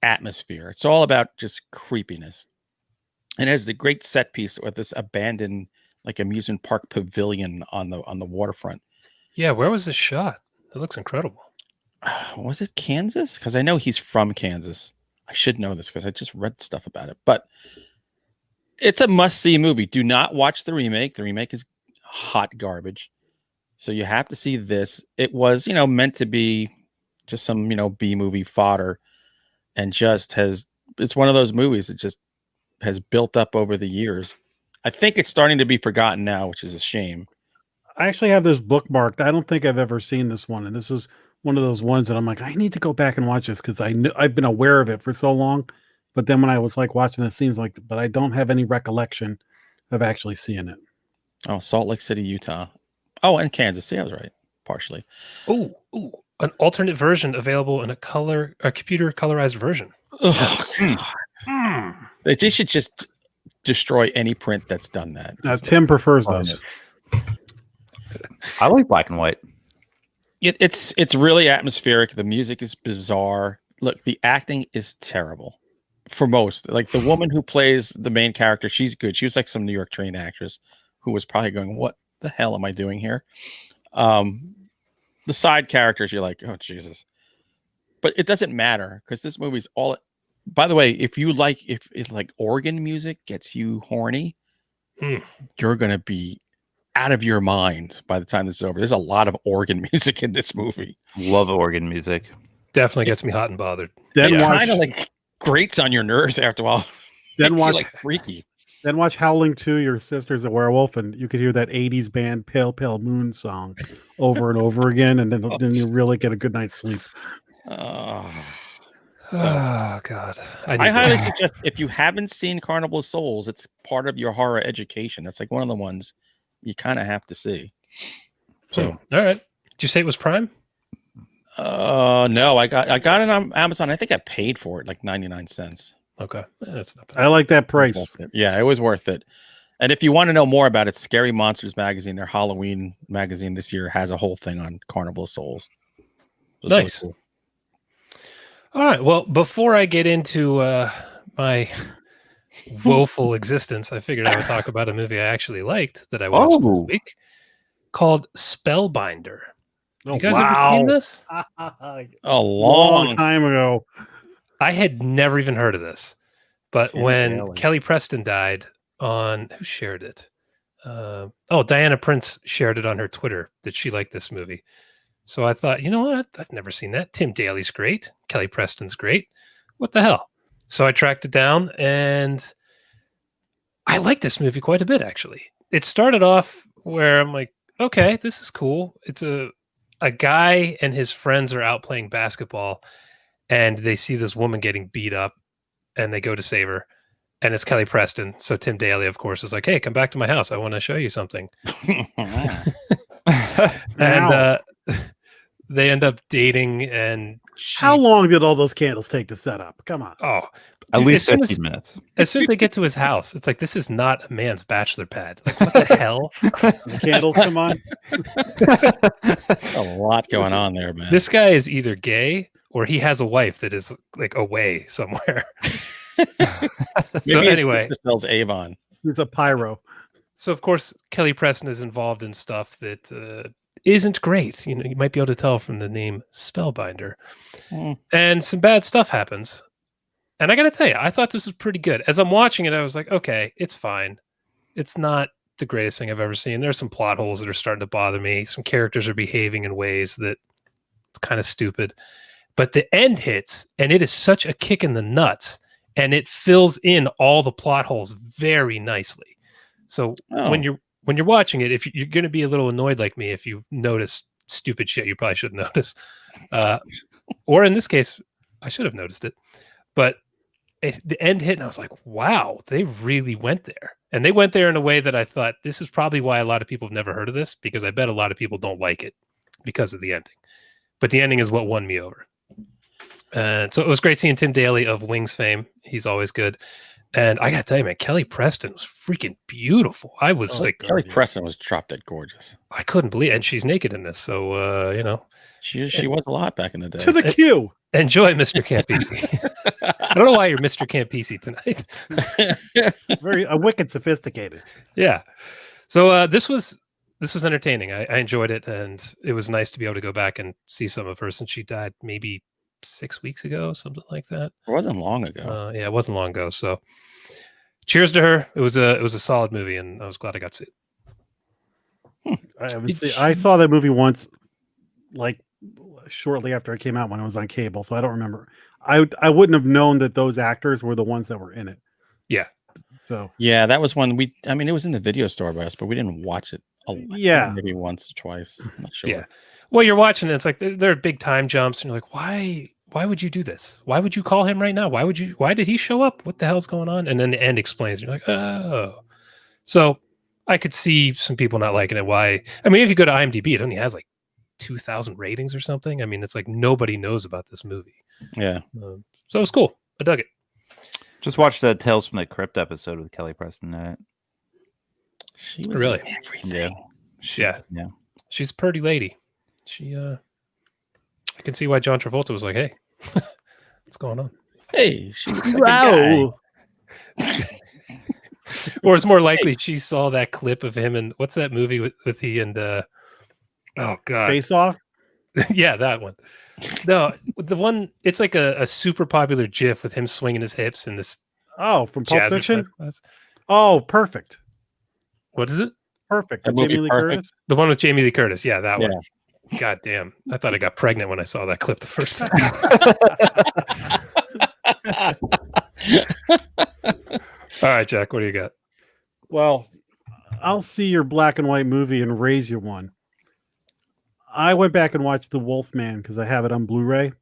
[SPEAKER 6] atmosphere. It's all about just creepiness, and it has the great set piece with this abandoned like amusement park pavilion on the waterfront.
[SPEAKER 5] Yeah, where was this shot? It looks incredible.
[SPEAKER 6] Was it Kansas? Because I know he's from Kansas. I should know this because I just read stuff about it. But it's a must-see movie. Do not watch the remake. The remake is hot garbage. So you have to see this. It was, meant to be just some, B-movie fodder, and it's one of those movies that just has built up over the years. I think it's starting to be forgotten now, which is a shame.
[SPEAKER 8] I actually have this bookmarked. I don't think I've ever seen this one, and this is one of those ones that I'm like, I need to go back and watch this because I've been aware of it for so long, but then when I was like watching the scenes, but I don't have any recollection of actually seeing it.
[SPEAKER 6] Oh, Salt Lake City, Utah. Oh, and Kansas. See, I was right, partially.
[SPEAKER 5] Ooh, an alternate version available in a computer colorized version.
[SPEAKER 6] They should just destroy any print that's done that.
[SPEAKER 8] Tim prefers those.
[SPEAKER 7] I like black and white.
[SPEAKER 6] It's really atmospheric. The music is bizarre. Look, the acting is terrible for most. Like the woman who plays the main character, she's good. She was like some New York trained actress who was probably going, "What the hell am I doing here?" The side characters, you're like, "Oh Jesus," but it doesn't matter because this movie's all. By the way, if it's like organ music gets you horny, you're gonna be out of your mind by the time this is over. There's a lot of organ music in this movie.
[SPEAKER 7] Love organ music.
[SPEAKER 5] Definitely gets me hot and bothered.
[SPEAKER 8] Then
[SPEAKER 6] kind of like grates on your nerves after a while.
[SPEAKER 8] Then watch
[SPEAKER 6] like freaky.
[SPEAKER 8] Then watch Howling 2, Your Sister's a Werewolf, and you could hear that 80s band Pale Pale Moon song over and over again, and then you really get a good night's sleep.
[SPEAKER 5] Oh God!
[SPEAKER 6] I highly suggest if you haven't seen Carnival of Souls, it's part of your horror education. That's like one of the ones you kind of have to see. So,
[SPEAKER 5] all right. Did you say it was Prime?
[SPEAKER 6] No, I got it on Amazon. I think I paid for it like 99 cents.
[SPEAKER 5] Okay, that's not bad.
[SPEAKER 8] I like that price.
[SPEAKER 6] Yeah, it was worth it. And if you want to know more about it, Scary Monsters magazine, their Halloween magazine this year, has a whole thing on Carnival of Souls. So
[SPEAKER 5] nice. Really cool. All right. Well, before I get into my woeful existence, I figured I would talk about a movie I actually liked that I watched this week called Spellbinder. You guys ever seen this?
[SPEAKER 6] A long
[SPEAKER 8] time ago.
[SPEAKER 5] I had never even heard of this. But when Kelly Preston died who shared it? Diana Prince shared it on her Twitter that she liked this movie. So I thought, you know what? I've never seen that. Tim Daly's great. Kelly Preston's great. What the hell? So I tracked it down, and I like this movie quite a bit, actually. It started off where I'm like, okay, this is cool. It's a guy and his friends are out playing basketball, and they see this woman getting beat up, and they go to save her. And it's Kelly Preston. So Tim Daly, of course, is like, hey, come back to my house. I want to show you something. And they end up dating. And
[SPEAKER 8] how long did all those candles take to set up? Come on.
[SPEAKER 5] Oh,
[SPEAKER 7] at least 15 minutes.
[SPEAKER 5] As soon as they get to his house, it's like, this is not a man's bachelor pad. Like, what the hell?
[SPEAKER 8] The candles come on.
[SPEAKER 6] A lot going on there, man.
[SPEAKER 5] This guy is either gay or he has a wife that is like away somewhere. So anyway,
[SPEAKER 6] sells Avon.
[SPEAKER 8] It's a pyro.
[SPEAKER 5] So of course Kelly Preston is involved in stuff that isn't great. You might be able to tell from the name Spellbinder, and some bad stuff happens. And I got to tell you, I thought this was pretty good. As I'm watching it, I was like, okay, it's fine. It's not the greatest thing I've ever seen. There's some plot holes that are starting to bother me. Some characters are behaving in ways that it's kind of stupid. But the end hits, and it is such a kick in the nuts, and it fills in all the plot holes very nicely. So when you're watching it, if you're going to be a little annoyed like me, if you notice stupid shit you probably shouldn't notice, or in this case, I should have noticed it. But the end hit, and I was like, wow, they really went there. And they went there in a way that I thought, this is probably why a lot of people have never heard of this, because I bet a lot of people don't like it because of the ending. But the ending is what won me over. And so it was great seeing Tim Daly of Wings fame. He's always good. And I got to tell you, man, Kelly Preston was freaking beautiful. I was
[SPEAKER 6] Kelly Preston was drop dead gorgeous.
[SPEAKER 5] I couldn't believe it. And she's naked in this. So,
[SPEAKER 6] She was a lot back in the day.
[SPEAKER 8] To the queue.
[SPEAKER 5] Enjoy, Mr. Campisi. I don't know why you're Mr. Campisi tonight.
[SPEAKER 8] Very wicked sophisticated.
[SPEAKER 5] Yeah. So this was entertaining. I enjoyed it, and it was nice to be able to go back and see some of her since she died maybe 6 weeks ago, something like that.
[SPEAKER 6] It wasn't long ago.
[SPEAKER 5] Yeah, it wasn't long ago. So cheers to her. It was a solid movie, and I was glad I got to see it.
[SPEAKER 8] I saw that movie once, like shortly after it came out when it was on cable, so I don't remember. I wouldn't have known that those actors were the ones that were in it.
[SPEAKER 5] Yeah.
[SPEAKER 8] So
[SPEAKER 6] yeah, that was one it was in the video store by us, but we didn't watch it. Maybe once or twice. I'm not sure.
[SPEAKER 5] Yeah. Well, you're watching it. It's like there are big time jumps, and you're like, why would you do this? Why would you call him right now? Why did he show up? What the hell's going on? And then the end explains. You're like, oh. So I could see some people not liking it. Why? I mean, if you go to IMDb, it only has like 2,000 ratings or something. I mean, it's like nobody knows about this movie.
[SPEAKER 6] Yeah.
[SPEAKER 5] So it was cool. I dug it.
[SPEAKER 7] Just watched the Tales from the Crypt episode with Kelly Preston in it.
[SPEAKER 6] She was
[SPEAKER 5] really
[SPEAKER 6] everything.
[SPEAKER 5] Yeah. She's a pretty lady. She I can see why John Travolta was like, hey, what's going on?
[SPEAKER 6] Hey, she looks like
[SPEAKER 8] wow.
[SPEAKER 5] Or it's more likely she saw that clip of him, and what's that movie with he and oh god,
[SPEAKER 8] Face Off.
[SPEAKER 5] Yeah, that one. No, the one, it's like a super popular GIF with him swinging his hips in this.
[SPEAKER 8] Oh, from Pulp
[SPEAKER 5] Jasmine
[SPEAKER 8] Fiction.
[SPEAKER 5] class.
[SPEAKER 8] Oh, perfect.
[SPEAKER 5] What is it?
[SPEAKER 8] Perfect.
[SPEAKER 6] That
[SPEAKER 8] Jamie
[SPEAKER 6] movie,
[SPEAKER 8] Lee
[SPEAKER 6] Perfect?
[SPEAKER 8] Curtis.
[SPEAKER 5] The one with Jamie Lee Curtis. Yeah, that
[SPEAKER 6] Yeah.
[SPEAKER 5] one. God damn. I thought I got pregnant when I saw that clip the first time. All right, Jack, what do you got?
[SPEAKER 8] Well, I'll see your black and white movie and raise you one. I went back and watched The Wolfman because I have it on Blu-ray.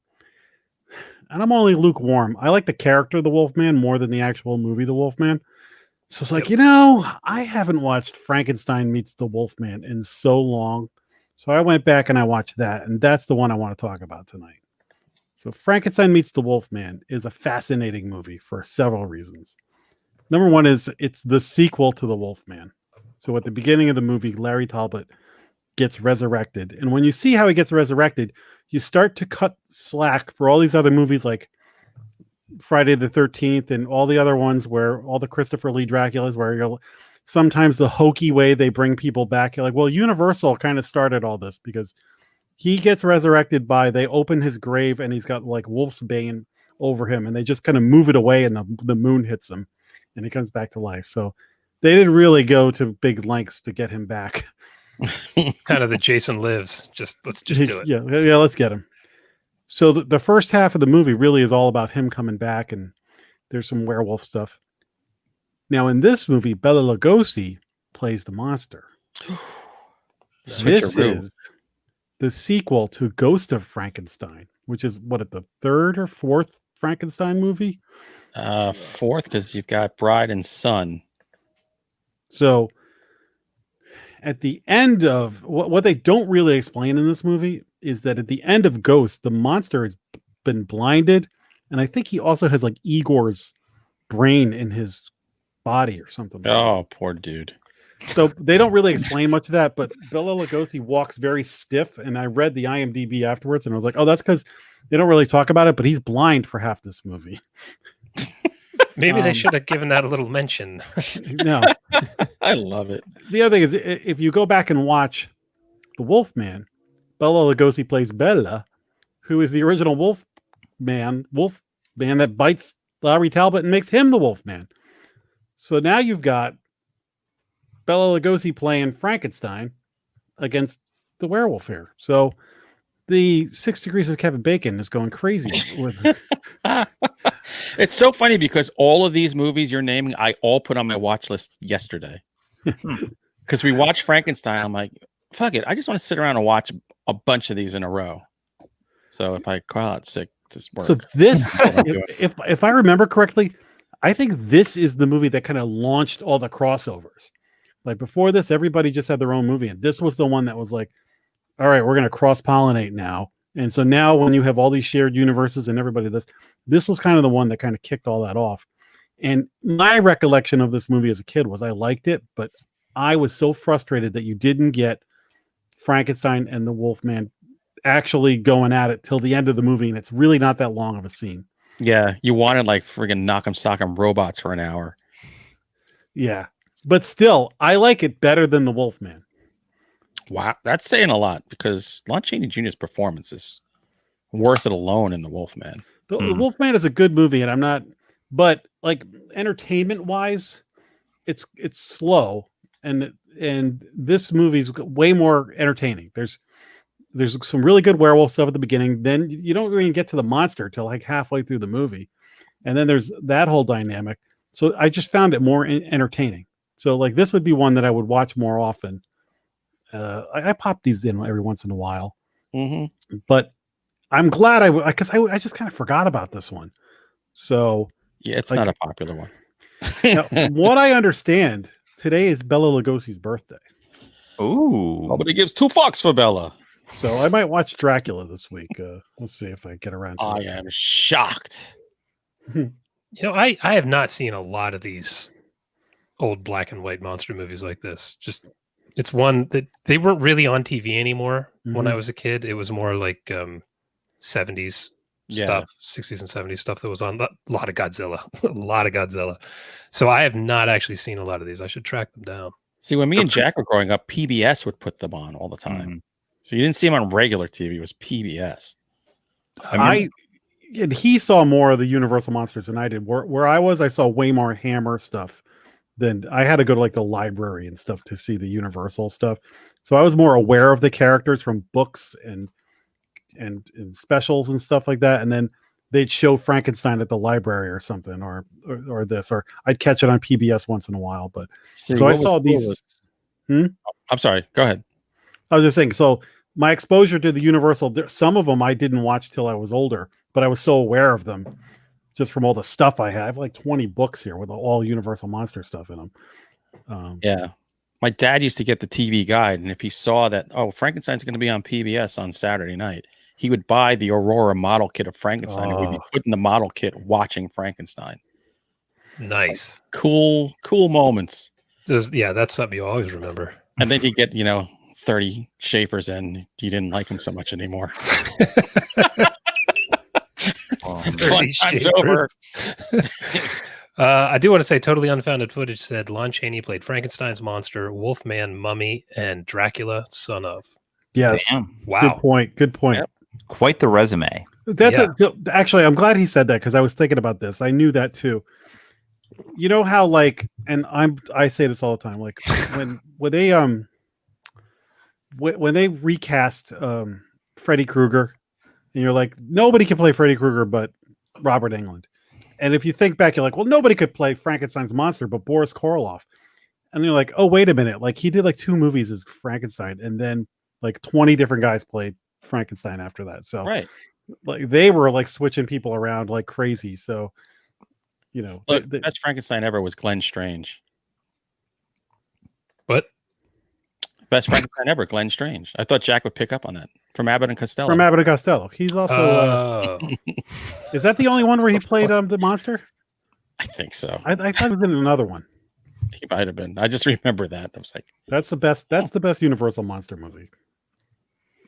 [SPEAKER 8] And I'm only lukewarm. I like the character of the Wolfman more than the actual movie The Wolfman. So it's like, I haven't watched Frankenstein Meets the Wolfman in so long. So I went back and I watched that. And that's the one I want to talk about tonight. So Frankenstein Meets the Wolfman is a fascinating movie for several reasons. Number one is it's the sequel to The Wolfman. So at the beginning of the movie, Larry Talbot gets resurrected. And when you see how he gets resurrected, you start to cut slack for all these other movies like Friday the 13th and all the other ones where all the Christopher Lee Draculas, where you're sometimes the hokey way they bring people back. You're like, well, Universal kind of started all this because he gets resurrected they open his grave and he's got like wolf's bane over him and they just kind of move it away and the moon hits him and he comes back to life. So they didn't really go to big lengths to get him back.
[SPEAKER 5] Kind of the Jason Lives. Let's just do it.
[SPEAKER 8] Yeah, let's get him. So the first half of the movie really is all about him coming back, and there's some werewolf stuff. Now, in this movie, Bela Lugosi plays the monster. This is the sequel to Ghost of Frankenstein, which is the third or fourth Frankenstein movie?
[SPEAKER 6] Fourth, because you've got Bride and Son.
[SPEAKER 8] So at the end of what they don't really explain in this movie is that at the end of Ghost, the monster has been blinded. And I think he also has like Igor's brain in his body or something.
[SPEAKER 6] Oh, poor dude.
[SPEAKER 8] So they don't really explain much of that, but Bela Lugosi walks very stiff. And I read the IMDb afterwards and I was like, oh, that's because they don't really talk about it, but he's blind for half this movie.
[SPEAKER 5] Maybe they should have given that a little mention.
[SPEAKER 8] No.
[SPEAKER 6] I love it.
[SPEAKER 8] The other thing is, if you go back and watch The Wolfman, Bela Lugosi plays Bella, who is the original Wolfman that bites Lowry Talbot and makes him the Wolfman. So now you've got Bela Lugosi playing Frankenstein against the werewolf here. So the 6 Degrees of Kevin Bacon is going crazy.
[SPEAKER 6] It's so funny because all of these movies you're naming, I all put on my watch list yesterday. Because we watched Frankenstein. I'm like, fuck it. I just want to sit around and watch a bunch of these in a row. So if I call out sick, just work.
[SPEAKER 8] So this, if I remember correctly, I think this is the movie that kind of launched all the crossovers. Like before this, everybody just had their own movie, and this was the one that was like, all right, we're going to cross-pollinate now. And so now when you have all these shared universes and everybody this was kind of the one that kind of kicked all that off. And my recollection of this movie as a kid was I liked it, but I was so frustrated that you didn't get Frankenstein and the Wolfman actually going at it till the end of the movie, and it's really not that long of a scene.
[SPEAKER 6] Yeah, you wanted like friggin' knock 'em sock 'em robots for an hour.
[SPEAKER 8] Yeah, but still, I like it better than the Wolfman.
[SPEAKER 6] Wow, that's saying a lot because Lon Chaney Jr.'s performance is worth it alone in The Wolfman.
[SPEAKER 8] The Wolfman is a good movie, and I'm not, but like entertainment wise, it's slow, and this movie's way more entertaining. There's some really good werewolf stuff at the beginning. Then you don't even get to the monster till like halfway through the movie, and then there's that whole dynamic. So I just found it more entertaining. So like this would be one that I would watch more often. I pop these in every once in a while, but I'm glad because I just kind of forgot about this one. So
[SPEAKER 6] yeah, it's not a popular one.
[SPEAKER 8] Now, what I understand, today is Bela Lugosi's birthday.
[SPEAKER 7] Ooh.
[SPEAKER 6] Nobody gives 2 fucks for Bella.
[SPEAKER 8] So I might watch Dracula this week. We'll see if I get around to it.
[SPEAKER 6] I am shocked.
[SPEAKER 5] You know, I have not seen a lot of these old black and white monster movies like this. Just it's one that they weren't really on TV anymore when I was a kid. It was more like 70s stuff, 60s and 70s stuff that was on. A lot of Godzilla. So I have not actually seen a lot of these. I should track them down.
[SPEAKER 6] See, when me and Jack were growing up, PBS would put them on all the time. So you didn't see them on regular TV. It was PBS.
[SPEAKER 8] And he saw more of the Universal monsters than I did. Where I was, I saw way more Hammer stuff. Then I had to go to like the library and stuff to see the Universal stuff. So I was more aware of the characters from books and specials and stuff like that. And then they'd show Frankenstein at the library or something, or I'd catch it on PBS once in a while. But so I saw these.
[SPEAKER 6] I'm sorry. Go ahead.
[SPEAKER 8] I was just saying. So my exposure to the Universal, some of them I didn't watch till I was older, but I was so aware of them just from all the stuff I have. I have like 20 books here with all Universal monster stuff in them.
[SPEAKER 6] Yeah. My dad used to get the TV guide, and if he saw that, Frankenstein's going to be on PBS on Saturday night, he would buy the Aurora model kit of Frankenstein, and we'd be putting the model kit watching Frankenstein.
[SPEAKER 5] Nice.
[SPEAKER 6] Like, cool moments.
[SPEAKER 5] That's something you always remember.
[SPEAKER 6] And then you get, 30 Schaefer's and you didn't like him so much anymore. Fun time's over.
[SPEAKER 5] I do want to say Totally Unfounded Footage said Lon Chaney played Frankenstein's monster, Wolfman, Mummy, and Dracula, son of.
[SPEAKER 8] Yes.
[SPEAKER 7] Damn.
[SPEAKER 5] Wow.
[SPEAKER 8] Good point.
[SPEAKER 6] Yep.
[SPEAKER 7] Quite the resume.
[SPEAKER 8] Actually, I'm glad he said that because I was thinking about this. I knew that too. You know how I say this all the time, like when they recast Freddy Krueger, and you're like, nobody can play Freddy Krueger but Robert Englund. And if you think back, you're like, well, nobody could play Frankenstein's monster but Boris Karloff. And you're like, oh, wait a minute. Like he did like 2 movies as Frankenstein, and then like 20 different guys played Frankenstein after that. So
[SPEAKER 6] right.
[SPEAKER 8] Like they were like switching people around like crazy. So,
[SPEAKER 6] Look, the best Frankenstein ever was Glenn Strange.
[SPEAKER 5] What?
[SPEAKER 6] Best Frankenstein ever, Glenn Strange. I thought Jack would pick up on that from Abbott and Costello.
[SPEAKER 8] He's also. Is that the only one where he played the monster?
[SPEAKER 6] I think so.
[SPEAKER 8] I thought he was in another one.
[SPEAKER 6] He might have been. I just remember that. I was like,
[SPEAKER 8] that's the best. That's the best Universal monster movie.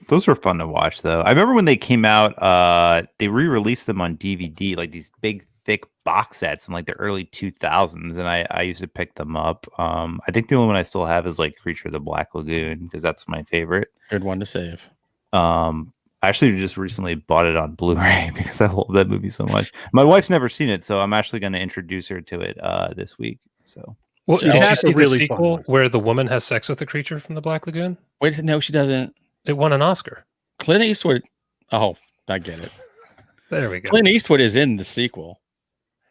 [SPEAKER 7] Those were fun to watch, though. I remember when they came out. They re-released them on DVD, like these big, thick box sets in like the early 2000s, and I used to pick them up. I think the only one I still have is like Creature of the Black Lagoon, because that's my favorite.
[SPEAKER 6] Good one to save.
[SPEAKER 7] I actually just recently bought it on Blu-ray because I love that movie so much. My wife's never seen it, so I'm actually going to introduce her to it this week. So,
[SPEAKER 5] well, did you
[SPEAKER 8] that's
[SPEAKER 5] see
[SPEAKER 8] a
[SPEAKER 5] the
[SPEAKER 8] really fun
[SPEAKER 5] sequel
[SPEAKER 8] one.
[SPEAKER 5] where the woman has sex with the creature from the Black Lagoon?
[SPEAKER 6] Wait, no, she doesn't.
[SPEAKER 5] It won an Oscar.
[SPEAKER 6] Clint Eastwood. Oh, I get it.
[SPEAKER 5] There we go.
[SPEAKER 6] Clint Eastwood is in the sequel.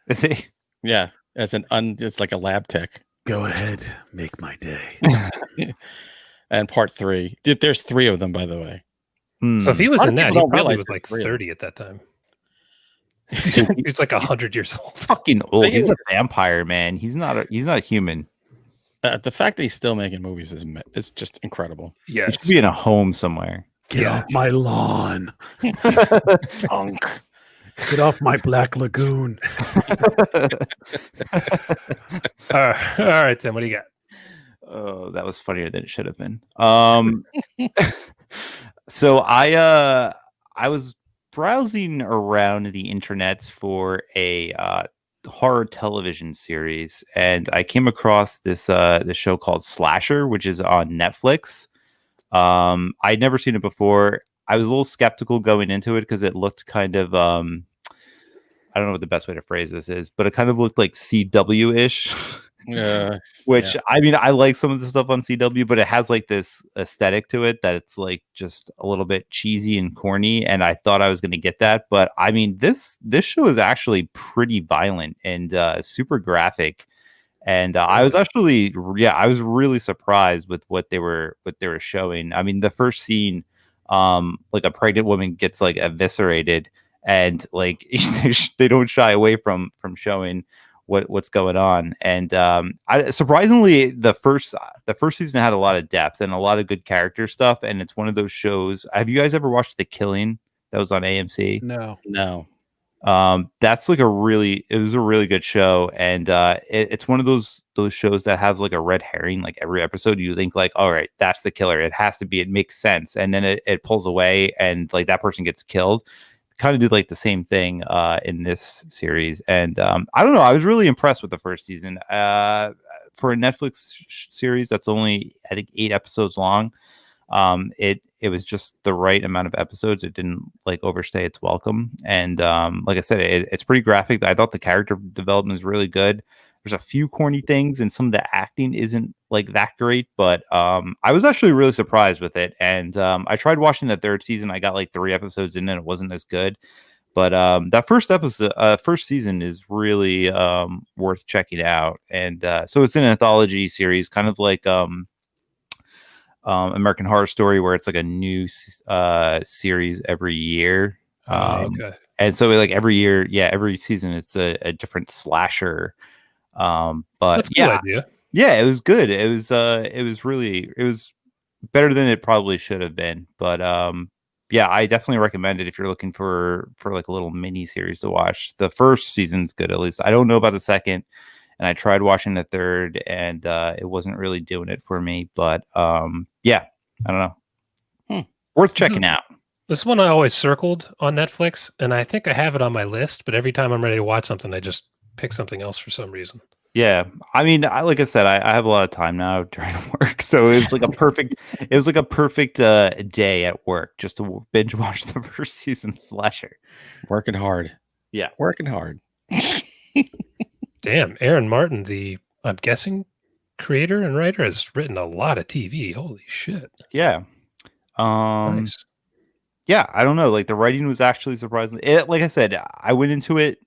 [SPEAKER 7] is it?
[SPEAKER 6] Yeah, as it's like a lab tech.
[SPEAKER 8] Go ahead, make my day.
[SPEAKER 6] And part 3. Dude, there's 3 of them, by the way.
[SPEAKER 5] So if he was
[SPEAKER 6] A lot
[SPEAKER 5] in
[SPEAKER 6] of
[SPEAKER 5] that,
[SPEAKER 6] people
[SPEAKER 5] he
[SPEAKER 6] don't
[SPEAKER 5] probably
[SPEAKER 6] realize
[SPEAKER 5] was
[SPEAKER 6] there's
[SPEAKER 5] like
[SPEAKER 6] 3 of them.
[SPEAKER 5] 30 at that time. It's like 100 years old.
[SPEAKER 7] Fucking old. He's a vampire, man. He's not a human.
[SPEAKER 6] The fact that he's still making movies is just incredible.
[SPEAKER 5] Yeah,
[SPEAKER 7] He should be in a home somewhere.
[SPEAKER 8] Get off my lawn.
[SPEAKER 6] Punk.
[SPEAKER 8] Get off my Black Lagoon.
[SPEAKER 5] all right, Tim, what do you got?
[SPEAKER 7] Oh, that was funnier than it should have been. So I was browsing around the internets for a horror television series, and I came across this show called Slasher, which is on Netflix. I'd never seen it before. I was a little skeptical going into it because it looked kind of I don't know what the best way to phrase this is, but it kind of looked like CW-ish.
[SPEAKER 6] Yeah.
[SPEAKER 7] Which I mean, I like some of the stuff on CW, but it has like this aesthetic to it that it's like just a little bit cheesy and corny. And I thought I was going to get that, but I mean, this show is actually pretty violent and super graphic. And I was actually, I was really surprised with what they were showing. I mean, the first scene, like a pregnant woman gets like eviscerated, and like they don't shy away from showing what's going on. And surprisingly, the first season had a lot of depth and a lot of good character stuff. And it's one of those shows. Have you guys ever watched The Killing? That was on AMC.
[SPEAKER 6] No.
[SPEAKER 7] That's like it was a really good show. And it's one of those shows that has like a red herring. Like every episode you think like, all right, that's the killer. It has to be, it makes sense. And then it pulls away and like that person gets killed. Kind of did like the same thing in this series. And I don't know, I was really impressed with the first season. For a Netflix series that's only, I think, 8 episodes long, it was just the right amount of episodes. It didn't like overstay its welcome. And like I said, it's pretty graphic. I thought the character development is really good. There's a few corny things and some of the acting isn't like that great, but I was actually really surprised with it. And I tried watching the 3rd season. I got like 3 episodes in and it wasn't as good. But that first season is really worth checking out. And so it's an anthology series, kind of like American Horror Story, where it's like a new series every year.
[SPEAKER 5] Okay.
[SPEAKER 7] And so like every year, every season it's a different slasher. But
[SPEAKER 5] That's a cool idea.
[SPEAKER 7] Yeah, it was good. It was better than it probably should have been. But I definitely recommend it if you're looking for like a little mini series to watch. The first season's good, at least. I don't know about the second, and I tried watching the 3rd, and it wasn't really doing it for me. But I don't know. Worth checking out.
[SPEAKER 5] This one I always circled on Netflix, and I think I have it on my list, but every time I'm ready to watch something, I just pick something else for some reason.
[SPEAKER 7] Yeah, I mean, like I said, I have a lot of time now during work, so it was like a perfect day at work just to binge watch the first season Slasher.
[SPEAKER 6] Working hard.
[SPEAKER 7] Yeah,
[SPEAKER 6] working hard.
[SPEAKER 5] Damn, Aaron Martin, I'm guessing creator and writer, has written a lot of TV. Holy shit.
[SPEAKER 7] Yeah.
[SPEAKER 5] Nice.
[SPEAKER 7] Yeah, I don't know. Like the writing was actually surprising. Like I said, I went into it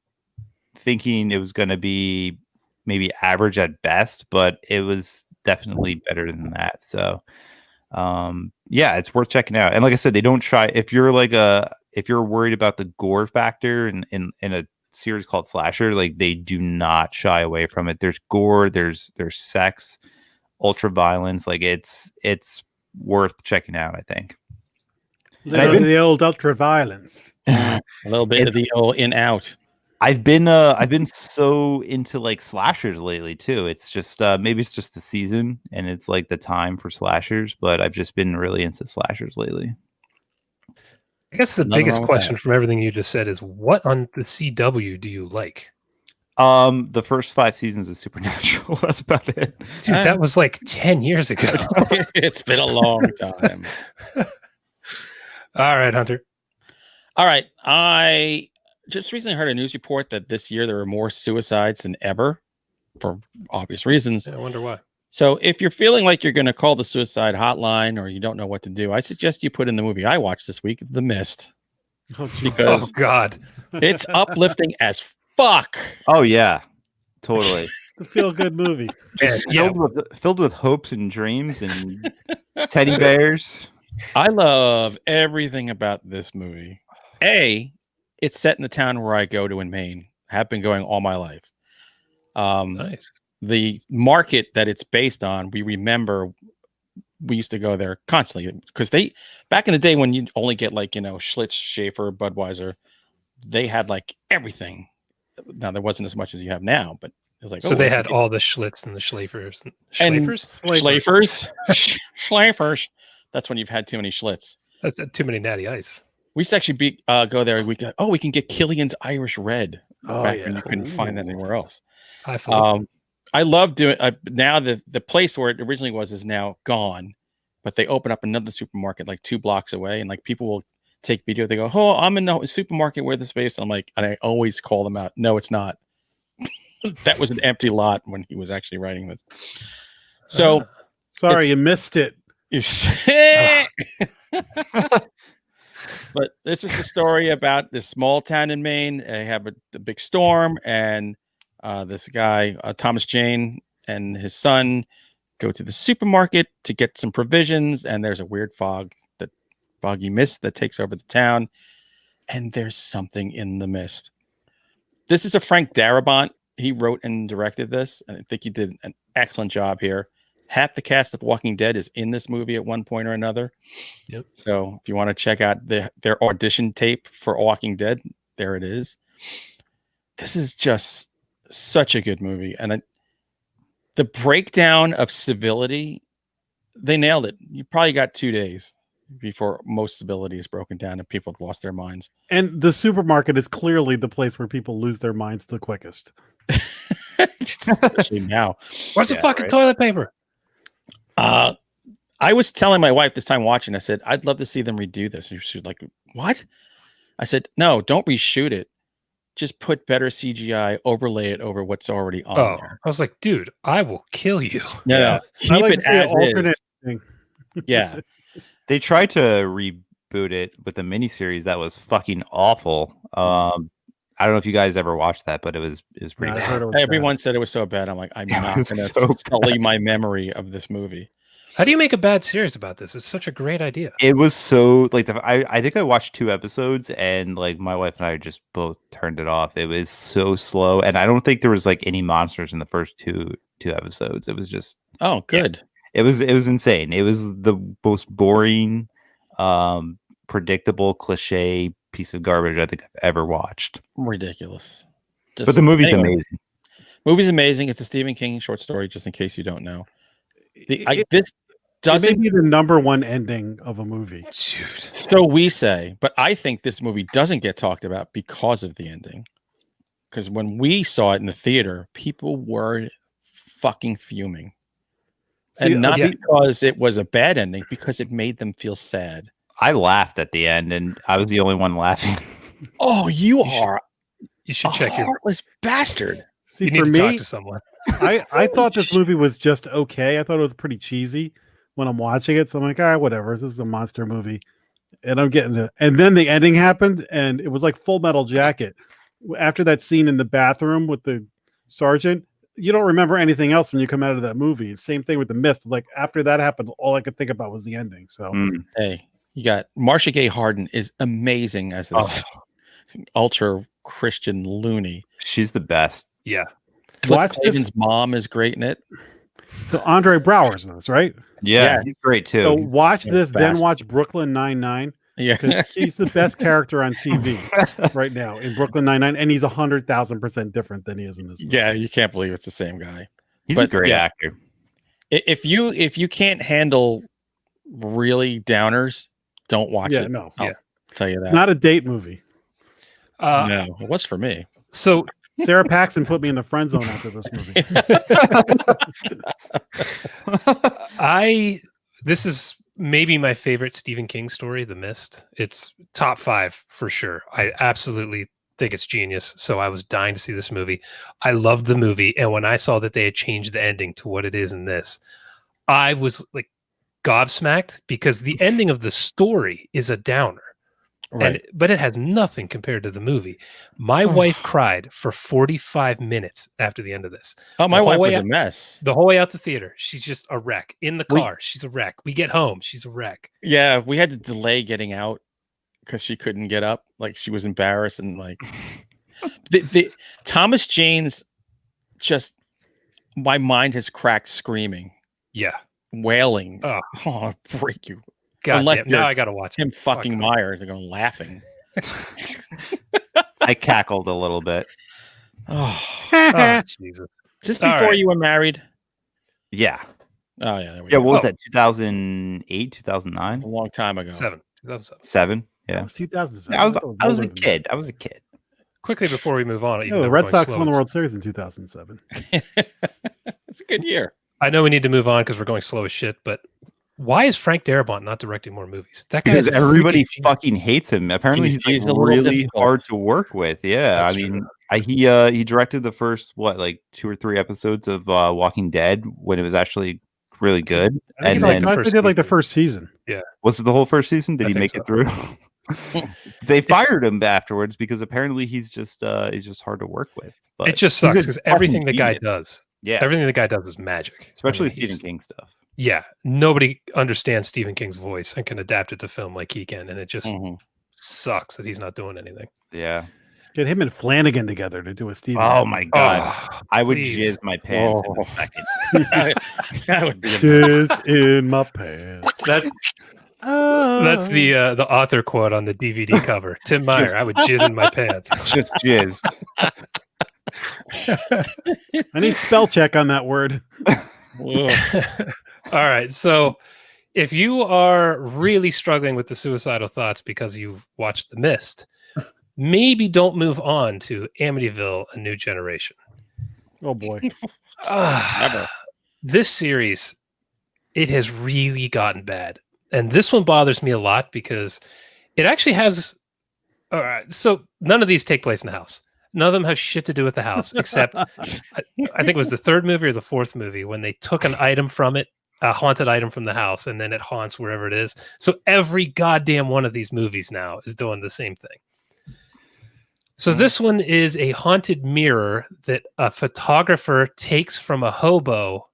[SPEAKER 7] thinking it was going to be maybe average at best, but it was definitely better than that. So, it's worth checking out. And like I said, they don't try. If you're worried about the gore factor in a series called Slasher, like they do not shy away from it. There's gore, there's sex, ultra violence. Like it's worth checking out, I think.
[SPEAKER 8] The old ultra violence.
[SPEAKER 6] A little bit of the old in out.
[SPEAKER 7] I've been so into like slashers lately too. It's just maybe it's just the season and it's like the time for slashers, but I've just been really into slashers lately.
[SPEAKER 5] I guess the biggest question from everything you just said is, what on the CW do you like?
[SPEAKER 7] The first 5 seasons of Supernatural. That's about it.
[SPEAKER 5] Dude, that was like 10 years ago.
[SPEAKER 6] It's been a long time.
[SPEAKER 5] All right, Hunter.
[SPEAKER 6] All right. I just recently heard a news report that this year there were more suicides than ever for obvious reasons.
[SPEAKER 5] I wonder why.
[SPEAKER 6] So if you're feeling like you're going to call the suicide hotline or you don't know what to do, I suggest you put in the movie I watched this week, The Mist. Because
[SPEAKER 5] Oh, God.
[SPEAKER 6] it's uplifting as fuck.
[SPEAKER 7] Oh yeah, totally.
[SPEAKER 8] It's a feel-good movie.
[SPEAKER 7] Just
[SPEAKER 5] Yeah.
[SPEAKER 7] filled with hopes and dreams and teddy bears.
[SPEAKER 6] I love everything about this movie. It's set in the town where I go to in Maine. Have been going all my life.
[SPEAKER 5] Nice.
[SPEAKER 6] The market that it's based on, we remember we used to go there constantly because they back in the day when you only get like, Schlitz, Schaefer, Budweiser, they had like everything. Now there wasn't as much as you have now, but it was like,
[SPEAKER 5] So they had all the Schlitz and the Schlafers.
[SPEAKER 6] Schlafers. That's when you've had too many Schlitz.
[SPEAKER 5] That's too many Natty Ice.
[SPEAKER 6] We used to actually go there. We can get Killian's Irish Red back when you couldn't find that anywhere else. I love doing now the place where it originally was is now gone, but they open up another supermarket like 2 blocks away, and like people will take video. They go, "Oh, I'm in the supermarket where the space." I'm like, and I always call them out. No, it's not. That was an empty lot when he was actually writing this. So
[SPEAKER 8] sorry, you missed it.
[SPEAKER 6] But this is the story about this small town in Maine. They have a big storm, and this guy, Thomas Jane, and his son go to the supermarket to get some provisions, and there's a weird foggy mist that takes over the town, and there's something in the mist. This is a Frank Darabont. He wrote and directed this, and I think he did an excellent job here. Half the cast of Walking Dead is in this movie at one point or another.
[SPEAKER 5] Yep.
[SPEAKER 6] So if you want to check out their audition tape for Walking Dead, there it is. This is just such a good movie. And the breakdown of civility, they nailed it. You probably got 2 days before most civility is broken down and people have lost their minds.
[SPEAKER 8] And the supermarket is clearly the place where people lose their minds the quickest.
[SPEAKER 6] Especially now.
[SPEAKER 5] Where's the fucking toilet paper?
[SPEAKER 6] I was telling my wife this time watching, I said, I'd love to see them redo this. And she was like, what? I said, no, don't reshoot it. Just put better CGI, overlay it over what's already on there.
[SPEAKER 5] I was like, dude, I will kill you.
[SPEAKER 6] No, keep it as is. Yeah.
[SPEAKER 7] They tried to reboot it with a miniseries that was fucking awful. I don't know if you guys ever watched that, but it was pretty bad.
[SPEAKER 6] Everyone said it was so bad. I'm like, I'm not going to sully my memory of this movie.
[SPEAKER 5] How do you make a bad series about this? It's such a great idea.
[SPEAKER 7] It was so like I think I watched 2 episodes and like my wife and I just both turned it off. It was so slow, and I don't think there was like any monsters in the first two episodes. It was just
[SPEAKER 6] good.
[SPEAKER 7] Yeah. It was insane. It was the most boring, predictable, cliche piece of garbage I think I've ever watched.
[SPEAKER 6] Ridiculous.
[SPEAKER 7] But the movie's amazing.
[SPEAKER 6] Movie's amazing. It's a Stephen King short story, just in case you don't know. This doesn't
[SPEAKER 8] be the #1 ending of a movie.
[SPEAKER 5] Dude.
[SPEAKER 6] So we say, but I think this movie doesn't get talked about because of the ending. Because when we saw it in the theater, people were fucking fuming. And not because it was a bad ending, because it made them feel sad.
[SPEAKER 7] I laughed at the end, and I was the only one laughing.
[SPEAKER 6] Oh, you
[SPEAKER 5] should check your
[SPEAKER 6] heartless bastard.
[SPEAKER 8] See,
[SPEAKER 5] you need to talk to someone.
[SPEAKER 8] I thought this movie was just okay. I thought it was pretty cheesy when I'm watching it. So I'm like, all right, whatever. This is a monster movie. And I'm getting it. And then the ending happened, and it was like Full Metal Jacket. After that scene in the bathroom with the sergeant, you don't remember anything else when you come out of that movie. Same thing with The Mist. Like after that happened, all I could think about was the ending. So
[SPEAKER 6] hey, you got Marcia Gay Harden is amazing as this ultra Christian loony.
[SPEAKER 7] She's the best.
[SPEAKER 5] Yeah.
[SPEAKER 6] Cliff Clavins' mom is great in it.
[SPEAKER 8] So Andre Brower's in this, right?
[SPEAKER 7] Yeah, he's great too.
[SPEAKER 8] So watch this, then watch Brooklyn Nine-Nine.
[SPEAKER 6] Yeah,
[SPEAKER 8] he's the best character on TV right now in Brooklyn Nine-Nine, and he's 100,000% different than he is in this movie.
[SPEAKER 6] Yeah, you can't believe it's the same guy.
[SPEAKER 7] He's a great actor.
[SPEAKER 6] If you can't handle really downers, don't watch it.
[SPEAKER 8] No,
[SPEAKER 6] I'll tell you that.
[SPEAKER 8] Not a date movie.
[SPEAKER 6] No, it was for me.
[SPEAKER 5] So
[SPEAKER 8] Sarah Paxton put me in the friend zone after this movie.
[SPEAKER 5] This is maybe my favorite Stephen King story, The Mist. It's top 5 for sure. I absolutely think it's genius. So I was dying to see this movie. I loved the movie. And when I saw that they had changed the ending to what it is in this, I was like gobsmacked because the ending of the story is a downer.
[SPEAKER 6] Right.
[SPEAKER 5] But it has nothing compared to the movie. My wife cried for 45 minutes after the end of this.
[SPEAKER 6] Oh, my
[SPEAKER 5] The whole
[SPEAKER 6] wife was
[SPEAKER 5] way
[SPEAKER 6] a mess.
[SPEAKER 5] The whole way out the theater, she's just a wreck. In the car, she's a wreck. We get home, she's a wreck.
[SPEAKER 6] Yeah, we had to delay getting out because she couldn't get up. Like she was embarrassed and like the Thomas Jane's just my mind has cracked screaming,
[SPEAKER 5] Yeah.
[SPEAKER 6] wailing.
[SPEAKER 5] Oh.
[SPEAKER 6] I'll break you.
[SPEAKER 5] God
[SPEAKER 6] Unless
[SPEAKER 5] damn, now
[SPEAKER 6] you're
[SPEAKER 5] I gotta watch
[SPEAKER 6] Him
[SPEAKER 5] it.
[SPEAKER 6] fucking
[SPEAKER 5] Fuck.
[SPEAKER 6] Myers. They're going laughing.
[SPEAKER 7] I cackled a little bit.
[SPEAKER 6] Oh,
[SPEAKER 5] Oh, Jesus.
[SPEAKER 6] just
[SPEAKER 5] All
[SPEAKER 6] before
[SPEAKER 5] right.
[SPEAKER 6] you were married.
[SPEAKER 7] Yeah.
[SPEAKER 6] Oh yeah, there we
[SPEAKER 7] Yeah.
[SPEAKER 6] go.
[SPEAKER 7] What was
[SPEAKER 5] Oh.
[SPEAKER 7] that? 2008, 2009,
[SPEAKER 6] A long time ago.
[SPEAKER 5] 2007.
[SPEAKER 7] 7.
[SPEAKER 8] That
[SPEAKER 7] Yeah.
[SPEAKER 8] was 2007.
[SPEAKER 7] I was
[SPEAKER 8] thought it
[SPEAKER 7] I was a
[SPEAKER 8] older than that.
[SPEAKER 7] kid. I was a kid.
[SPEAKER 5] Quickly before we move on, even
[SPEAKER 8] No,
[SPEAKER 5] though
[SPEAKER 8] the
[SPEAKER 5] we're
[SPEAKER 8] Red
[SPEAKER 5] going
[SPEAKER 8] Sox
[SPEAKER 5] slow,
[SPEAKER 8] won the
[SPEAKER 5] it's-
[SPEAKER 8] World Series in 2007.
[SPEAKER 6] It's a good year.
[SPEAKER 5] I know we need to move on because we're going slow as shit, but why is Frank Darabont not directing more movies? That guy
[SPEAKER 7] Because
[SPEAKER 5] is
[SPEAKER 7] everybody
[SPEAKER 5] freaking genius.
[SPEAKER 7] fucking hates him. Apparently,
[SPEAKER 6] He's
[SPEAKER 7] he's,
[SPEAKER 6] a
[SPEAKER 7] like
[SPEAKER 6] little
[SPEAKER 7] really
[SPEAKER 6] difficult.
[SPEAKER 7] hard to work with. Yeah,
[SPEAKER 5] That's
[SPEAKER 7] I mean,
[SPEAKER 5] true.
[SPEAKER 7] he directed the first like 2 or 3 episodes of Walking Dead when it was actually really good.
[SPEAKER 8] I think
[SPEAKER 7] And
[SPEAKER 8] he like,
[SPEAKER 7] then
[SPEAKER 8] I
[SPEAKER 5] first
[SPEAKER 8] did like the
[SPEAKER 5] season.
[SPEAKER 8] first season.
[SPEAKER 7] was it the whole first season? Did
[SPEAKER 5] I
[SPEAKER 7] he
[SPEAKER 5] think
[SPEAKER 7] make
[SPEAKER 5] so.
[SPEAKER 7] it through? They fired him afterwards because apparently he's just hard to work with. But
[SPEAKER 5] It just
[SPEAKER 7] he's
[SPEAKER 5] sucks
[SPEAKER 7] a
[SPEAKER 5] because
[SPEAKER 7] fucking
[SPEAKER 5] everything the guy
[SPEAKER 7] genius.
[SPEAKER 5] does,
[SPEAKER 7] Yeah,
[SPEAKER 5] everything the guy does is magic.
[SPEAKER 7] especially
[SPEAKER 5] I mean,
[SPEAKER 7] Stephen
[SPEAKER 5] he's-
[SPEAKER 7] King stuff.
[SPEAKER 5] Yeah, nobody understands Stephen King's voice and can adapt it to film like he can, and it just
[SPEAKER 6] Mhm.
[SPEAKER 5] sucks that he's not doing anything.
[SPEAKER 7] Yeah.
[SPEAKER 8] Get him and Flanagan together to do a Stephen.
[SPEAKER 7] Oh my god,
[SPEAKER 5] Oh,
[SPEAKER 7] I would
[SPEAKER 5] please.
[SPEAKER 7] jizz my pants in
[SPEAKER 6] Oh.
[SPEAKER 7] a second.
[SPEAKER 6] That would be
[SPEAKER 8] Just in my pants.
[SPEAKER 5] That's the author quote on the DVD cover. Tim Meyer, I would jizz in my pants.
[SPEAKER 7] Just jizz.
[SPEAKER 8] I need spell check on that word.
[SPEAKER 6] Whoa.
[SPEAKER 5] All right. So if you are really struggling with the suicidal thoughts because you watched The Mist, maybe don't move on to Amityville, A New Generation.
[SPEAKER 8] Oh boy.
[SPEAKER 6] Never.
[SPEAKER 5] This series, it has really gotten bad. And this one bothers me a lot because it actually has... All right. So none of these take place in the house. None of them have shit to do with the house, except I think it was the 3rd movie or the 4th movie when they took an item from it, a haunted item from the house, and then it haunts wherever it is. So every goddamn one of these movies now is doing the same thing. So this one is a haunted mirror that a photographer takes from a hobo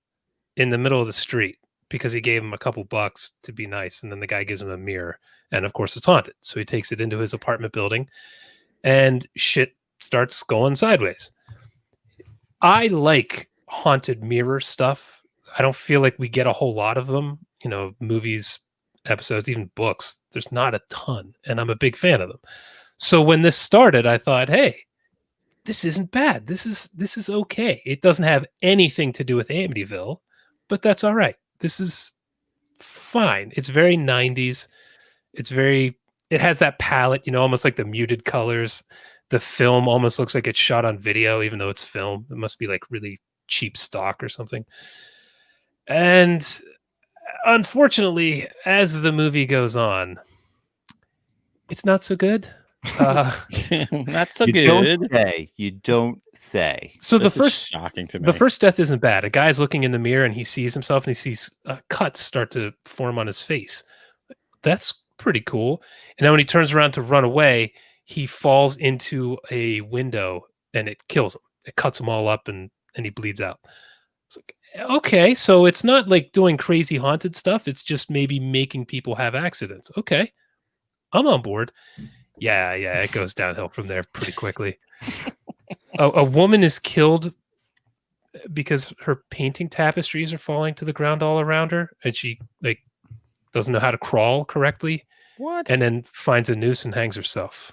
[SPEAKER 5] in the middle of the street because he gave him a couple bucks to be nice. And then the guy gives him a mirror. And of course, it's haunted. So he takes it into his apartment building and shit starts going sideways. I like haunted mirror stuff. I don't feel like we get a whole lot of them, movies, episodes, even books. There's not a ton, and I'm a big fan of them. So when this started, I thought, hey, this isn't bad. This is okay. It doesn't have anything to do with Amityville, but that's all right. This is fine. It's very 90s. It has that palette, almost like the muted colors. The film almost looks like it's shot on video, even though it's film. It must be like really cheap stock or something. And unfortunately, as the movie goes on, it's not so good.
[SPEAKER 6] Not so
[SPEAKER 7] You
[SPEAKER 6] good.
[SPEAKER 7] don't say. You don't say.
[SPEAKER 5] So
[SPEAKER 6] This
[SPEAKER 5] the
[SPEAKER 6] is
[SPEAKER 5] first
[SPEAKER 6] shocking to me.
[SPEAKER 5] The first death isn't bad. A guy's looking in the mirror and he sees himself and he sees cuts start to form on his face. That's pretty cool. And then when he turns around to run away, he falls into a window and it kills him. It cuts him all up and he bleeds out. It's like, okay, so it's not like doing crazy haunted stuff. It's just maybe making people have accidents. Okay, I'm on board. Yeah, it goes downhill from there pretty quickly. A woman is killed because her painting tapestries are falling to the ground all around her, and she doesn't know how to crawl correctly.
[SPEAKER 6] What?
[SPEAKER 5] And then finds a noose and hangs herself.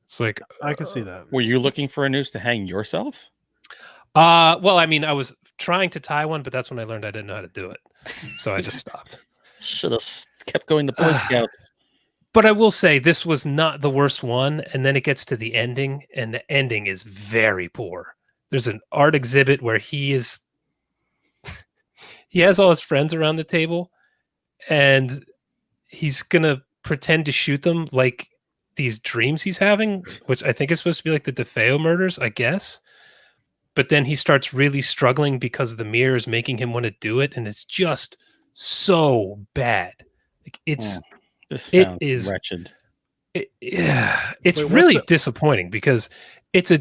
[SPEAKER 5] It's like
[SPEAKER 8] I can see that.
[SPEAKER 6] Were you looking for a noose to hang yourself?
[SPEAKER 5] well, I mean, I was trying to tie one, but that's when I learned I didn't know how to do it, so I just stopped.
[SPEAKER 6] Should have kept going to Boy Scouts.
[SPEAKER 5] But I will say this was not the worst one, and then it gets to the ending, and the ending is very poor. There's an art exhibit where he has all his friends around the table, and he's gonna pretend to shoot them like these dreams he's having, which I think is supposed to be like the DeFeo murders, I guess. But then he starts really struggling because the mirror is making him want to do it, and it's just so bad. Like
[SPEAKER 6] this sounds wretched.
[SPEAKER 5] It's
[SPEAKER 8] Wait,
[SPEAKER 5] really disappointing because it's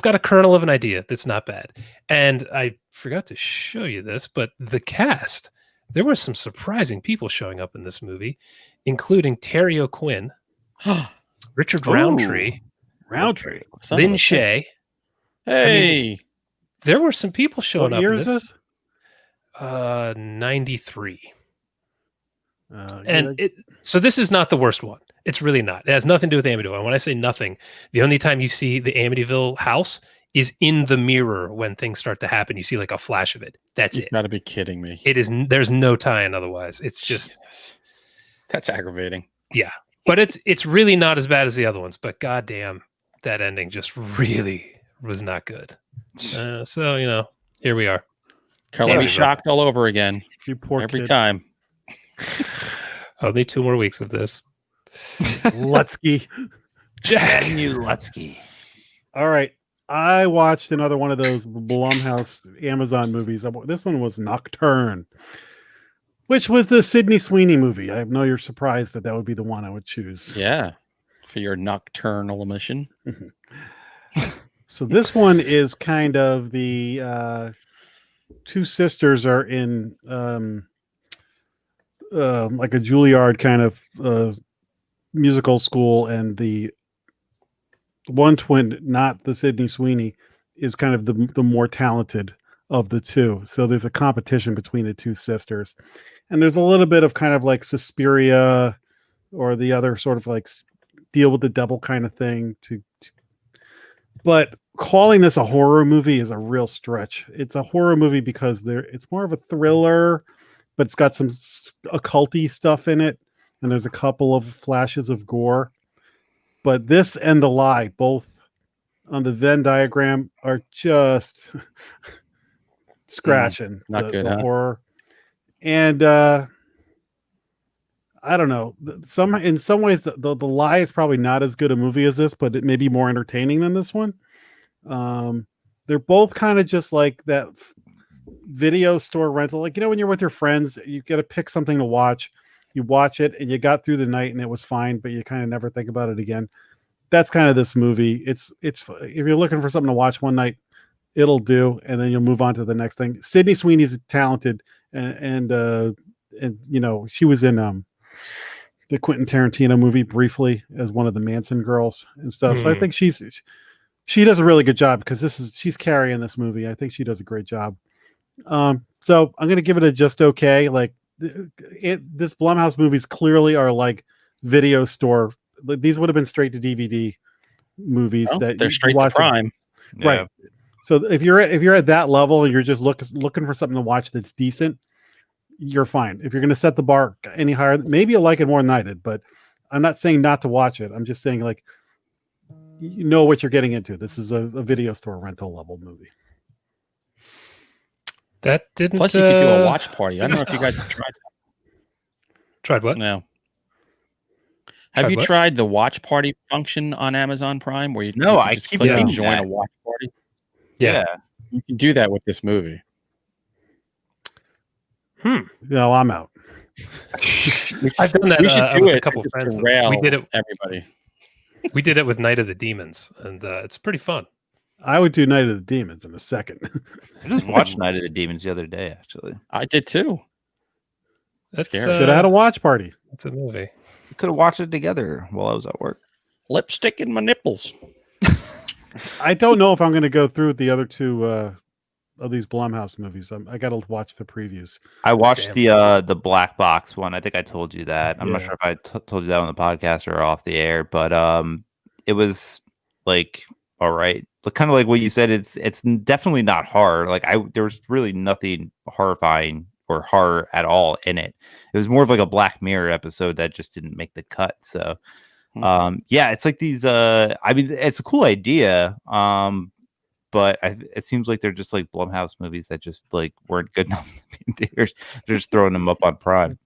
[SPEAKER 5] got a kernel of an idea that's not bad. And I forgot to show you this, but the cast, there were some surprising people showing up in this movie, including Terry O'Quinn, Richard Roundtree, Lynn Shay.
[SPEAKER 6] Hey,
[SPEAKER 5] I mean, there were some people showing
[SPEAKER 8] What
[SPEAKER 5] up.
[SPEAKER 8] year
[SPEAKER 5] in
[SPEAKER 8] is
[SPEAKER 5] this.
[SPEAKER 8] this?
[SPEAKER 5] 93. So this is not the worst one. It's really not. It has nothing to do with Amityville. And when I say nothing, the only time you see the Amityville house is in the mirror when things start to happen. You see like a flash of it. That's it.
[SPEAKER 6] You gotta be kidding me.
[SPEAKER 5] It is. There's no tie-in otherwise. It's just
[SPEAKER 6] that's aggravating.
[SPEAKER 5] Yeah, but it's really not as bad as the other ones. But goddamn, that ending just really was not good. So here we are.
[SPEAKER 6] Carla be shocked all over again.
[SPEAKER 8] You poor
[SPEAKER 6] every
[SPEAKER 8] kid.
[SPEAKER 6] time.
[SPEAKER 5] Only 2 more weeks of this.
[SPEAKER 8] Lutsky.
[SPEAKER 5] Jack.
[SPEAKER 7] You Lutsky.
[SPEAKER 8] All right. I watched another one of those Blumhouse Amazon movies. This one was Nocturne, which was the Sydney Sweeney movie. I know you're surprised that would be the one I would choose.
[SPEAKER 6] Yeah. For your nocturnal emission.
[SPEAKER 8] So this one is kind of the two sisters are in like a Juilliard kind of musical school, and the one twin, not the Sydney Sweeney, is kind of the more talented of the two. So there's a competition between the two sisters, and there's a little bit of kind of like Suspiria or the other sort of like deal with the devil kind of thing. But calling this a horror movie is a real stretch. It's a horror movie because it's more of a thriller, but it's got some occulty stuff in it, and there's a couple of flashes of gore. But this and The Lie, both on the Venn diagram, are just scratching
[SPEAKER 6] not good,
[SPEAKER 8] the
[SPEAKER 6] huh?
[SPEAKER 8] horror. And I don't know. In some ways, the Lie is probably not as good a movie as this, but it may be more entertaining than this one. They're both kind of just like that video store rental. Like, when you're with your friends, you got to pick something to watch. You watch it and you got through the night and it was fine, but you kind of never think about it again. That's kind of this movie. It's if you're looking for something to watch one night, it'll do, and then you'll move on to the next thing. Sydney Sweeney's talented, and she was in the Quentin Tarantino movie briefly as one of the Manson girls and stuff. So I think she does a really good job, because she's carrying this movie. I think she does a great job. So I'm gonna give it a just okay. Like this Blumhouse movies clearly are like video store. These would have been straight to DVD movies that
[SPEAKER 6] they're straight to Prime,
[SPEAKER 8] right? So if you're at that level and you're just looking for something to watch that's decent, you're fine. If you're going to set the bar any higher, maybe you'll like it more than I did. But I'm not saying not to watch it. I'm just saying, like, you know what you're getting into. This is a video store rental level movie.
[SPEAKER 5] That didn't.
[SPEAKER 6] Plus, you could do a watch party. I don't know if you guys have tried that.
[SPEAKER 5] Tried what?
[SPEAKER 6] No. Have you tried the watch party function on Amazon Prime, where you
[SPEAKER 7] I
[SPEAKER 6] just
[SPEAKER 7] keep
[SPEAKER 6] click and
[SPEAKER 7] seeing
[SPEAKER 6] join
[SPEAKER 7] that.
[SPEAKER 6] a watch party?
[SPEAKER 5] Yeah.
[SPEAKER 6] You can do that with this movie.
[SPEAKER 8] No, I'm out.
[SPEAKER 5] I've done that.
[SPEAKER 6] We should do
[SPEAKER 5] with
[SPEAKER 6] it
[SPEAKER 5] a couple
[SPEAKER 6] just
[SPEAKER 5] friends.
[SPEAKER 6] to rail
[SPEAKER 5] We did it.
[SPEAKER 6] everybody.
[SPEAKER 5] We did it with Night of the Demons, and it's pretty fun.
[SPEAKER 8] I would do Night of the Demons in a second.
[SPEAKER 7] I just watched Night of the Demons the other day, actually.
[SPEAKER 6] I did too.
[SPEAKER 5] That's
[SPEAKER 6] Scary.
[SPEAKER 8] Should have had a watch party.
[SPEAKER 5] It's a movie.
[SPEAKER 7] We could have watched it together while I was at work.
[SPEAKER 6] Lipstick in my nipples.
[SPEAKER 8] I don't know if I'm going to go through the other two of these Blumhouse movies. I got to watch the previews.
[SPEAKER 7] I watched the black box one. I think I told you that. I'm not
[SPEAKER 8] Yeah.
[SPEAKER 7] sure if I told you that on the podcast or off the air, but it was like all right. Kind of like what you said. It's definitely not horror. Like there was really nothing horrifying or horror at all in it. It was more of like a Black Mirror episode that just didn't make the cut. So yeah, it's like these I mean, it's a cool idea. But it seems like they're just like Blumhouse movies that just like weren't good enough to be in theaters. They're just throwing them up on Prime.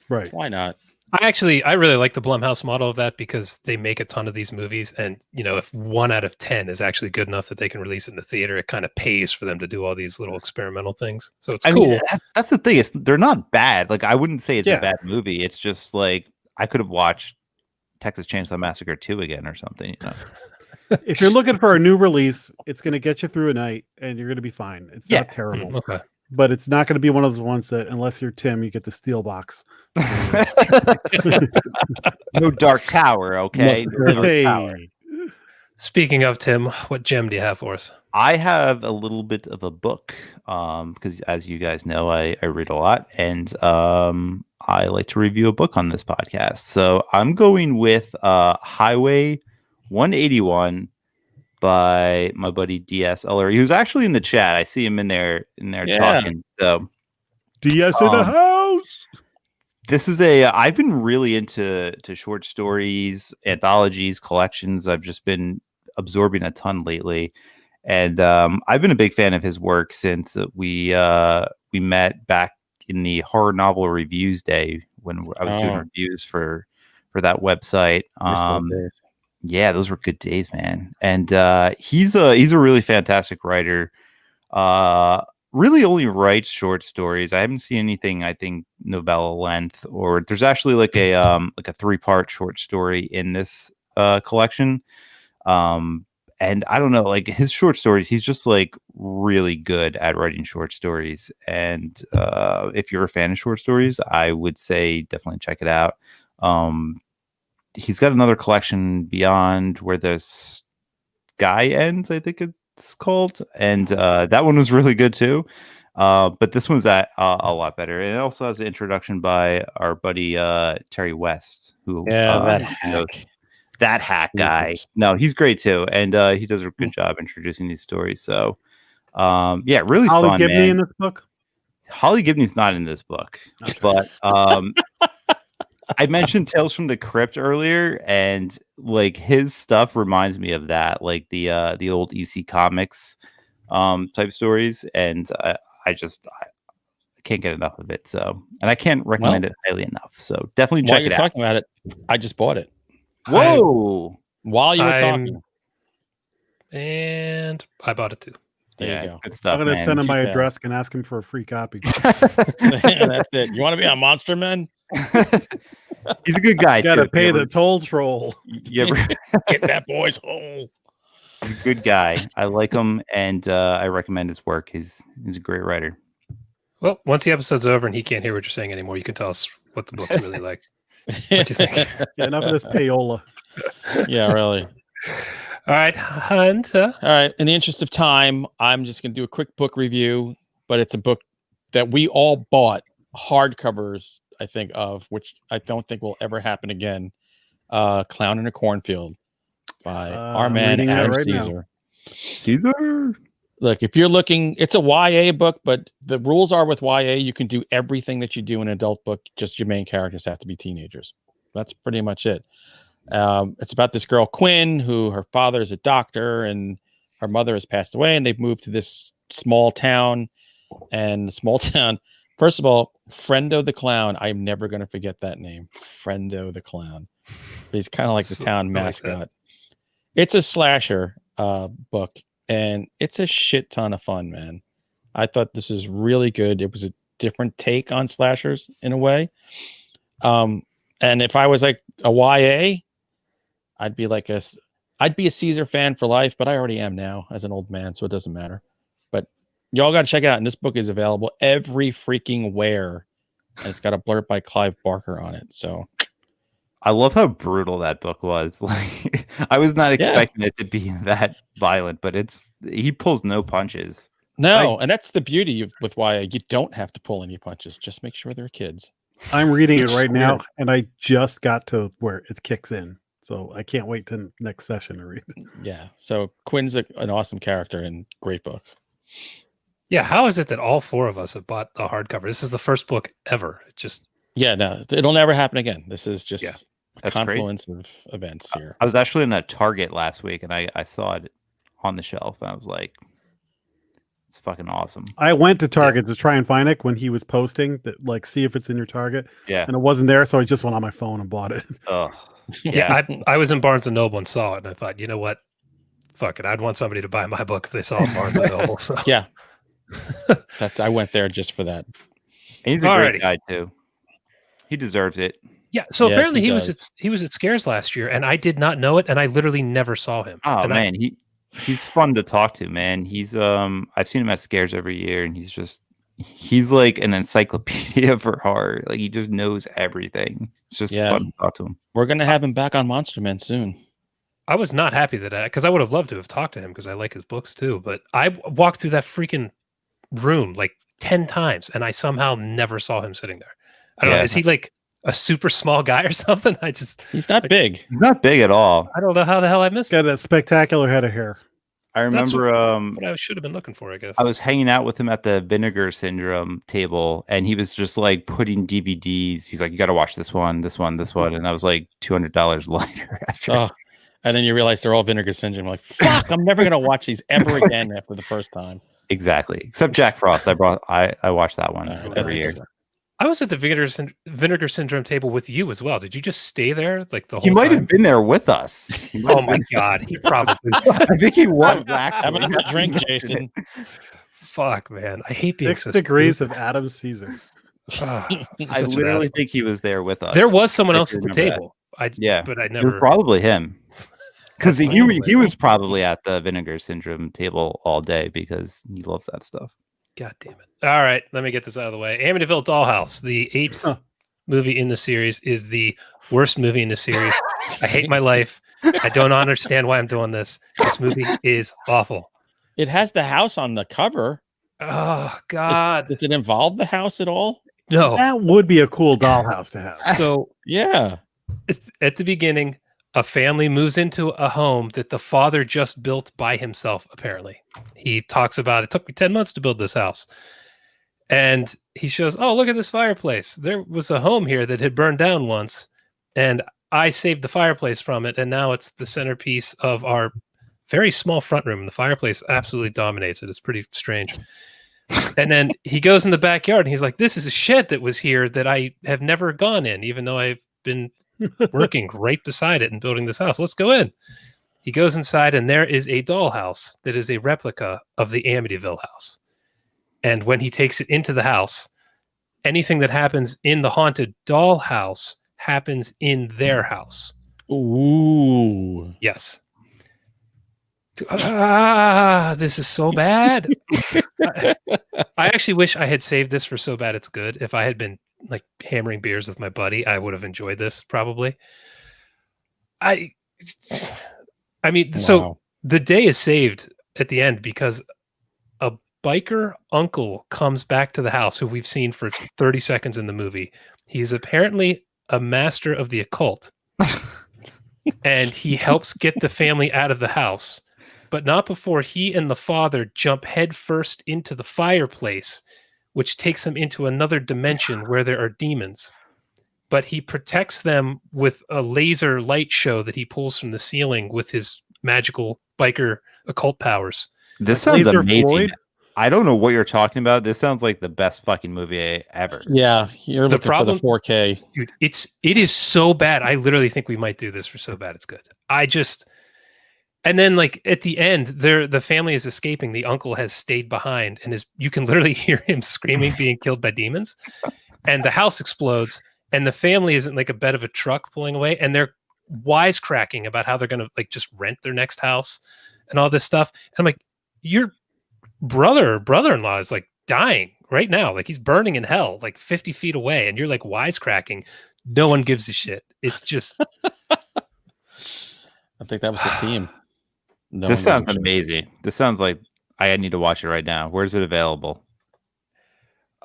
[SPEAKER 8] Right.
[SPEAKER 6] Why not?
[SPEAKER 5] I really like the Blumhouse model of that because they make a ton of these movies, and if 1 out of 10 is actually good enough that they can release it in the theater, it kind of pays for them to do all these little experimental things. So it's cool.
[SPEAKER 7] Mean, that's the thing. They're not bad. Like I wouldn't say it's a bad movie. It's just like I could have watched Texas Chainsaw Massacre 2 again or something.
[SPEAKER 8] If you're looking for a new release, it's going to get you through a night, and you're going to be fine. It's not terrible.
[SPEAKER 5] Okay.
[SPEAKER 8] But it's not going to be one of those ones that, unless you're Tim, you get the steel box.
[SPEAKER 7] No Dark Tower, okay? No Dark Tower.
[SPEAKER 5] Speaking of Tim, what gem do you have for us?
[SPEAKER 7] I have a little bit of a book because, as you guys know, I read a lot, and I like to review a book on this podcast. So I'm going with Highway 181 by my buddy DS Ellery, who's actually in the chat. I see him in there talking. So
[SPEAKER 8] DS in the house.
[SPEAKER 7] This is I've been really into short stories, anthologies, collections. I've just been absorbing a ton lately, and I've been a big fan of his work since we met back in the horror novel reviews day when I was doing reviews for that website. Yeah, those were good days, man. And he's a really fantastic writer. Really only writes short stories. I haven't seen anything, I think, novella length, or there's actually like a 3-part short story in this collection. And I don't know, like his short stories, he's just like really good at writing short stories. And if you're a fan of short stories, I would say definitely check it out. He's got another collection, Beyond Where the Sky Ends, I think it's called, and that one was really good too. But this one's a lot better, and it also has an introduction by our buddy Terry West, who that hack guy. No, he's great too, and he does a good job introducing these stories. So yeah, really
[SPEAKER 8] Holly
[SPEAKER 7] fun.
[SPEAKER 8] Gibney
[SPEAKER 7] man.
[SPEAKER 8] in this book.
[SPEAKER 7] Holly Gibney's not in this book, but I mentioned Tales from the Crypt earlier, and like his stuff reminds me of that, like the old EC Comics type stories, and I can't get enough of it. So, and I can't recommend it highly enough. So definitely check it out. While
[SPEAKER 6] you're talking about it, I just bought it.
[SPEAKER 7] Whoa!
[SPEAKER 6] While you were talking,
[SPEAKER 5] and I bought it too.
[SPEAKER 6] There you go.
[SPEAKER 7] Good stuff.
[SPEAKER 8] I'm going to send him my address and ask him for a free copy.
[SPEAKER 6] That's it. You want to be on Monster Men?
[SPEAKER 7] He's a good guy.
[SPEAKER 8] You got to pay the toll troll.
[SPEAKER 7] You ever
[SPEAKER 6] get that boy's hole?
[SPEAKER 7] He's a good guy. I like him, and I recommend his work. He's a great writer.
[SPEAKER 5] Well, once the episode's over and he can't hear what you're saying anymore, you can tell us what the book's really like. What do you think?
[SPEAKER 8] Yeah, enough of this payola.
[SPEAKER 6] Yeah, really.
[SPEAKER 5] All right, Hunter.
[SPEAKER 6] All right. In the interest of time, I'm just going to do a quick book review, but it's a book that we all bought hardcovers, I think, of, which I don't think will ever happen again. Clown in a Cornfield by our man Adam Caesar.
[SPEAKER 7] Caesar.
[SPEAKER 6] Look, if you're looking, it's a YA book, but the rules are with YA, you can do everything that you do in an adult book. Just your main characters have to be teenagers. That's pretty much it. It's about this girl, Quinn, who her father is a doctor and her mother has passed away, and they've moved to this small town. And the small town, first of all, Friendo the Clown. I'm never going to forget that name. Friendo the Clown. He's kind of like the town mascot. It's a slasher book, and it's a shit ton of fun, man. I thought this was really good. It was a different take on slashers in a way. And if I was like a YA, I'd be a Caesar fan for life, but I already am now as an old man, so it doesn't matter. But y'all got to check it out. And this book is available every freaking where. And it's got a blurb by Clive Barker on it. So
[SPEAKER 7] I love how brutal that book was. Like, I was not expecting it to be that violent, but he pulls no punches.
[SPEAKER 6] No, and that's the beauty with YA. You don't have to pull any punches. Just make sure they're kids.
[SPEAKER 8] I'm reading it right now, and I just got to where it kicks in. So I can't wait to next session to read it.
[SPEAKER 6] Yeah. So Quinn's an awesome character and great book.
[SPEAKER 5] Yeah, how is it that all four of us have bought the hardcover? This is the first book ever. It just
[SPEAKER 6] Yeah, no, it'll never happen again. This is just
[SPEAKER 5] Yeah,
[SPEAKER 6] a
[SPEAKER 7] that's crazy.
[SPEAKER 6] confluence of events here.
[SPEAKER 7] I was actually in a Target last week and I saw it on the shelf and I was like, it's fucking awesome.
[SPEAKER 8] I went to Target to try and find it when he was posting that, like, see if it's in your Target.
[SPEAKER 7] Yeah.
[SPEAKER 8] And it wasn't there, so I just went on my phone and bought it.
[SPEAKER 7] Oh,
[SPEAKER 5] yeah. I was in Barnes and Noble and saw it, and I thought, you know what? Fuck it. I'd want somebody to buy my book if they saw it in Barnes and Noble. So
[SPEAKER 6] Yeah. I went there just for that.
[SPEAKER 7] and he's a
[SPEAKER 5] Alrighty.
[SPEAKER 7] great guy too. He deserves it.
[SPEAKER 5] yeah. So
[SPEAKER 6] Yeah,
[SPEAKER 5] apparently
[SPEAKER 6] he
[SPEAKER 5] he was at Scares last year, and I did not know it, and I literally never saw him.
[SPEAKER 7] Oh
[SPEAKER 5] And
[SPEAKER 7] man, he's fun to talk to, man. He's I've seen him at Scares every year, and he's like an encyclopedia for horror. Like he just knows everything. It's just
[SPEAKER 6] Yeah.
[SPEAKER 7] fun to talk to him.
[SPEAKER 6] We're gonna have him back on Monster Men soon.
[SPEAKER 5] I was not happy that because I would have loved to have talked to him because I like his books too. But I walked through that freaking room like 10 times, and I somehow never saw him sitting there. I don't know.
[SPEAKER 7] Yeah.
[SPEAKER 5] Is he like a super small guy or something?
[SPEAKER 6] He's not big.
[SPEAKER 7] He's not big at all.
[SPEAKER 5] I don't know how the hell I missed
[SPEAKER 8] Got
[SPEAKER 5] it.
[SPEAKER 8] that spectacular head of hair.
[SPEAKER 7] I remember
[SPEAKER 5] What I should have been looking for, I guess.
[SPEAKER 7] I was hanging out with him at the Vinegar Syndrome table, and he was just like putting DVDs. He's like, "You got to watch this one, this one, this one," and I was like $200 lighter after.
[SPEAKER 6] Oh, and then you realize they're all Vinegar Syndrome. Like, fuck, I'm never gonna watch these ever again after the first time.
[SPEAKER 7] Exactly, except Jack Frost. I watched that one
[SPEAKER 6] All right,
[SPEAKER 7] every year.
[SPEAKER 5] I was at the Vinegar Syndrome table with you as well. Did you just stay there like the whole
[SPEAKER 7] He might
[SPEAKER 5] time?
[SPEAKER 7] have been there with us.
[SPEAKER 5] Oh my god, he probably.
[SPEAKER 7] I think he was
[SPEAKER 6] Having
[SPEAKER 7] actually.
[SPEAKER 6] a drink, Jason.
[SPEAKER 5] Fuck, man, I hate being
[SPEAKER 8] 6
[SPEAKER 5] so
[SPEAKER 8] degrees
[SPEAKER 5] stupid.
[SPEAKER 8] of Adam Caesar.
[SPEAKER 5] Ah,
[SPEAKER 7] I
[SPEAKER 5] such an
[SPEAKER 7] literally
[SPEAKER 5] asshole.
[SPEAKER 7] think he was there with us.
[SPEAKER 5] There was someone
[SPEAKER 7] I
[SPEAKER 5] else
[SPEAKER 7] do
[SPEAKER 5] at the
[SPEAKER 7] remember that.
[SPEAKER 5] table.
[SPEAKER 7] Yeah,
[SPEAKER 5] but I
[SPEAKER 7] It was
[SPEAKER 5] never.
[SPEAKER 7] probably him. Because
[SPEAKER 5] That's
[SPEAKER 7] he was probably at the Vinegar Syndrome table all day because he loves that stuff.
[SPEAKER 5] God damn it! All right, let me get this out of the way. Amityville Dollhouse, the 8th movie in the series, is the worst movie in the series. I hate my life. I don't understand why I'm doing this. This movie is awful.
[SPEAKER 6] It has the house on the cover.
[SPEAKER 5] Oh God,
[SPEAKER 6] Does it involve the house at all?
[SPEAKER 5] no.
[SPEAKER 8] That would be a cool dollhouse to have.
[SPEAKER 5] So
[SPEAKER 6] Yeah.
[SPEAKER 5] at the beginning, a family moves into a home that the father just built by himself, apparently. He talks about it took me 10 months to build this house. And he shows, oh, look at this fireplace. There was a home here that had burned down once, and I saved the fireplace from it, and now it's the centerpiece of our very small front room. The fireplace absolutely dominates it. It's pretty strange. And then he goes in the backyard, and he's like, this is a shed that was here that I have never gone in, even though I've been working right beside it and building this house. Let's go in. He goes inside, and there is a dollhouse that is a replica of the Amityville house. And when he takes it into the house, anything that happens in the haunted dollhouse happens in their house.
[SPEAKER 6] Ooh.
[SPEAKER 5] Yes. This is so bad. I actually wish I had saved this for So Bad It's Good. If I had been like hammering beers with my buddy, I would have enjoyed this probably. I mean, so
[SPEAKER 6] Wow.
[SPEAKER 5] the day is saved at the end because a biker uncle comes back to the house who we've seen for 30 seconds in the movie. He's apparently a master of the occult. And he helps get the family out of the house, but not before he and the father jump headfirst into the fireplace, which takes them into another dimension where there are demons. But he protects them with a laser light show that he pulls from the ceiling with his magical biker occult powers.
[SPEAKER 7] This sounds
[SPEAKER 8] Laser
[SPEAKER 7] amazing.
[SPEAKER 8] Floyd?
[SPEAKER 7] I don't know what you're talking about. This sounds like the best fucking movie ever.
[SPEAKER 6] Yeah, you're
[SPEAKER 5] The
[SPEAKER 6] looking
[SPEAKER 5] problem-
[SPEAKER 6] for the 4K.
[SPEAKER 5] Dude, it is so bad. I literally think we might do this for So Bad It's Good. And then like at the end, the family is escaping. The uncle has stayed behind, and you can literally hear him screaming, being killed by demons. And the house explodes, and the family is in like a bed of a truck pulling away, and they're wisecracking about how they're gonna like just rent their next house and all this stuff. And I'm like, your brother-in-law is like dying right now. Like he's burning in hell, like 50 feet away, and you're like wisecracking. No one gives a shit. It's just
[SPEAKER 6] I think that was the theme. No
[SPEAKER 7] This
[SPEAKER 6] one
[SPEAKER 7] sounds
[SPEAKER 6] gives a shit.
[SPEAKER 7] amazing. This sounds like I need to watch it right now. Where's it available?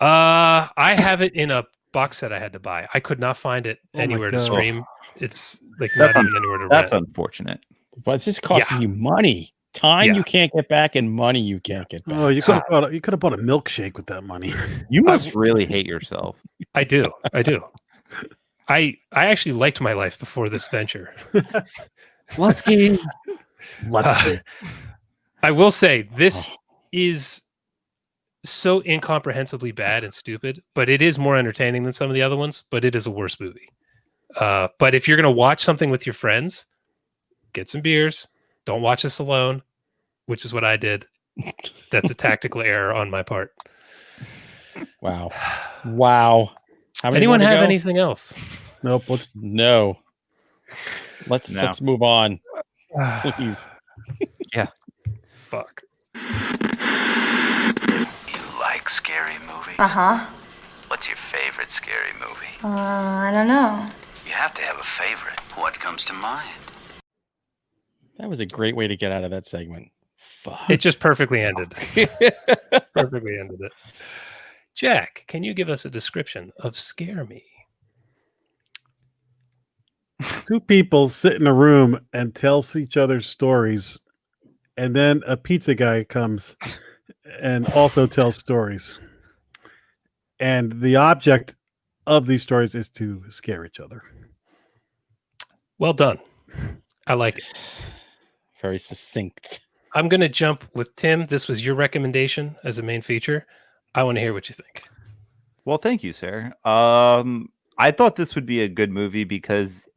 [SPEAKER 5] I have it in a box set I had to buy. I could not find it
[SPEAKER 8] Oh my
[SPEAKER 5] anywhere to
[SPEAKER 8] God.
[SPEAKER 5] stream. It's like
[SPEAKER 7] That's
[SPEAKER 5] not even anywhere to
[SPEAKER 7] That's
[SPEAKER 5] rent.
[SPEAKER 7] unfortunate.
[SPEAKER 6] But it's just costing you money. Time
[SPEAKER 5] Yeah.
[SPEAKER 6] you can't get back, and money you can't get back.
[SPEAKER 8] Oh, you could have bought a milkshake with that money.
[SPEAKER 7] You must really hate yourself.
[SPEAKER 5] I do. I actually liked my life before this venture.
[SPEAKER 7] Let's get.
[SPEAKER 5] I will say this is so incomprehensibly bad and stupid, but it is more entertaining than some of the other ones, but it is a worse movie. But if you're going to watch something with your friends, get some beers. Don't watch this alone, which is what I did. That's a tactical error on my part.
[SPEAKER 6] Wow. How many
[SPEAKER 5] Anyone
[SPEAKER 6] more to
[SPEAKER 5] have
[SPEAKER 6] go?
[SPEAKER 5] anything else?
[SPEAKER 8] Nope.
[SPEAKER 6] No. Let's move on, please.
[SPEAKER 5] Fuck.
[SPEAKER 10] You like scary movies?
[SPEAKER 2] Uh-huh.
[SPEAKER 10] What's your favorite scary movie?
[SPEAKER 2] I don't know.
[SPEAKER 10] You have to have a favorite. What comes to mind?
[SPEAKER 6] That was a great way to get out of that segment. Fuck.
[SPEAKER 5] It just perfectly ended. Perfectly ended it. Jack, can you give us a description of Scare Me?
[SPEAKER 8] Two people sit in a room and tell each other stories, and then a pizza guy comes and also tells stories. And the object of these stories is to scare each other.
[SPEAKER 5] Well done. I like it.
[SPEAKER 6] Very succinct.
[SPEAKER 5] I'm going to jump with Tim. This was your recommendation as a main feature. I want to hear what you think.
[SPEAKER 7] Well, thank you, sir. I thought this would be a good movie because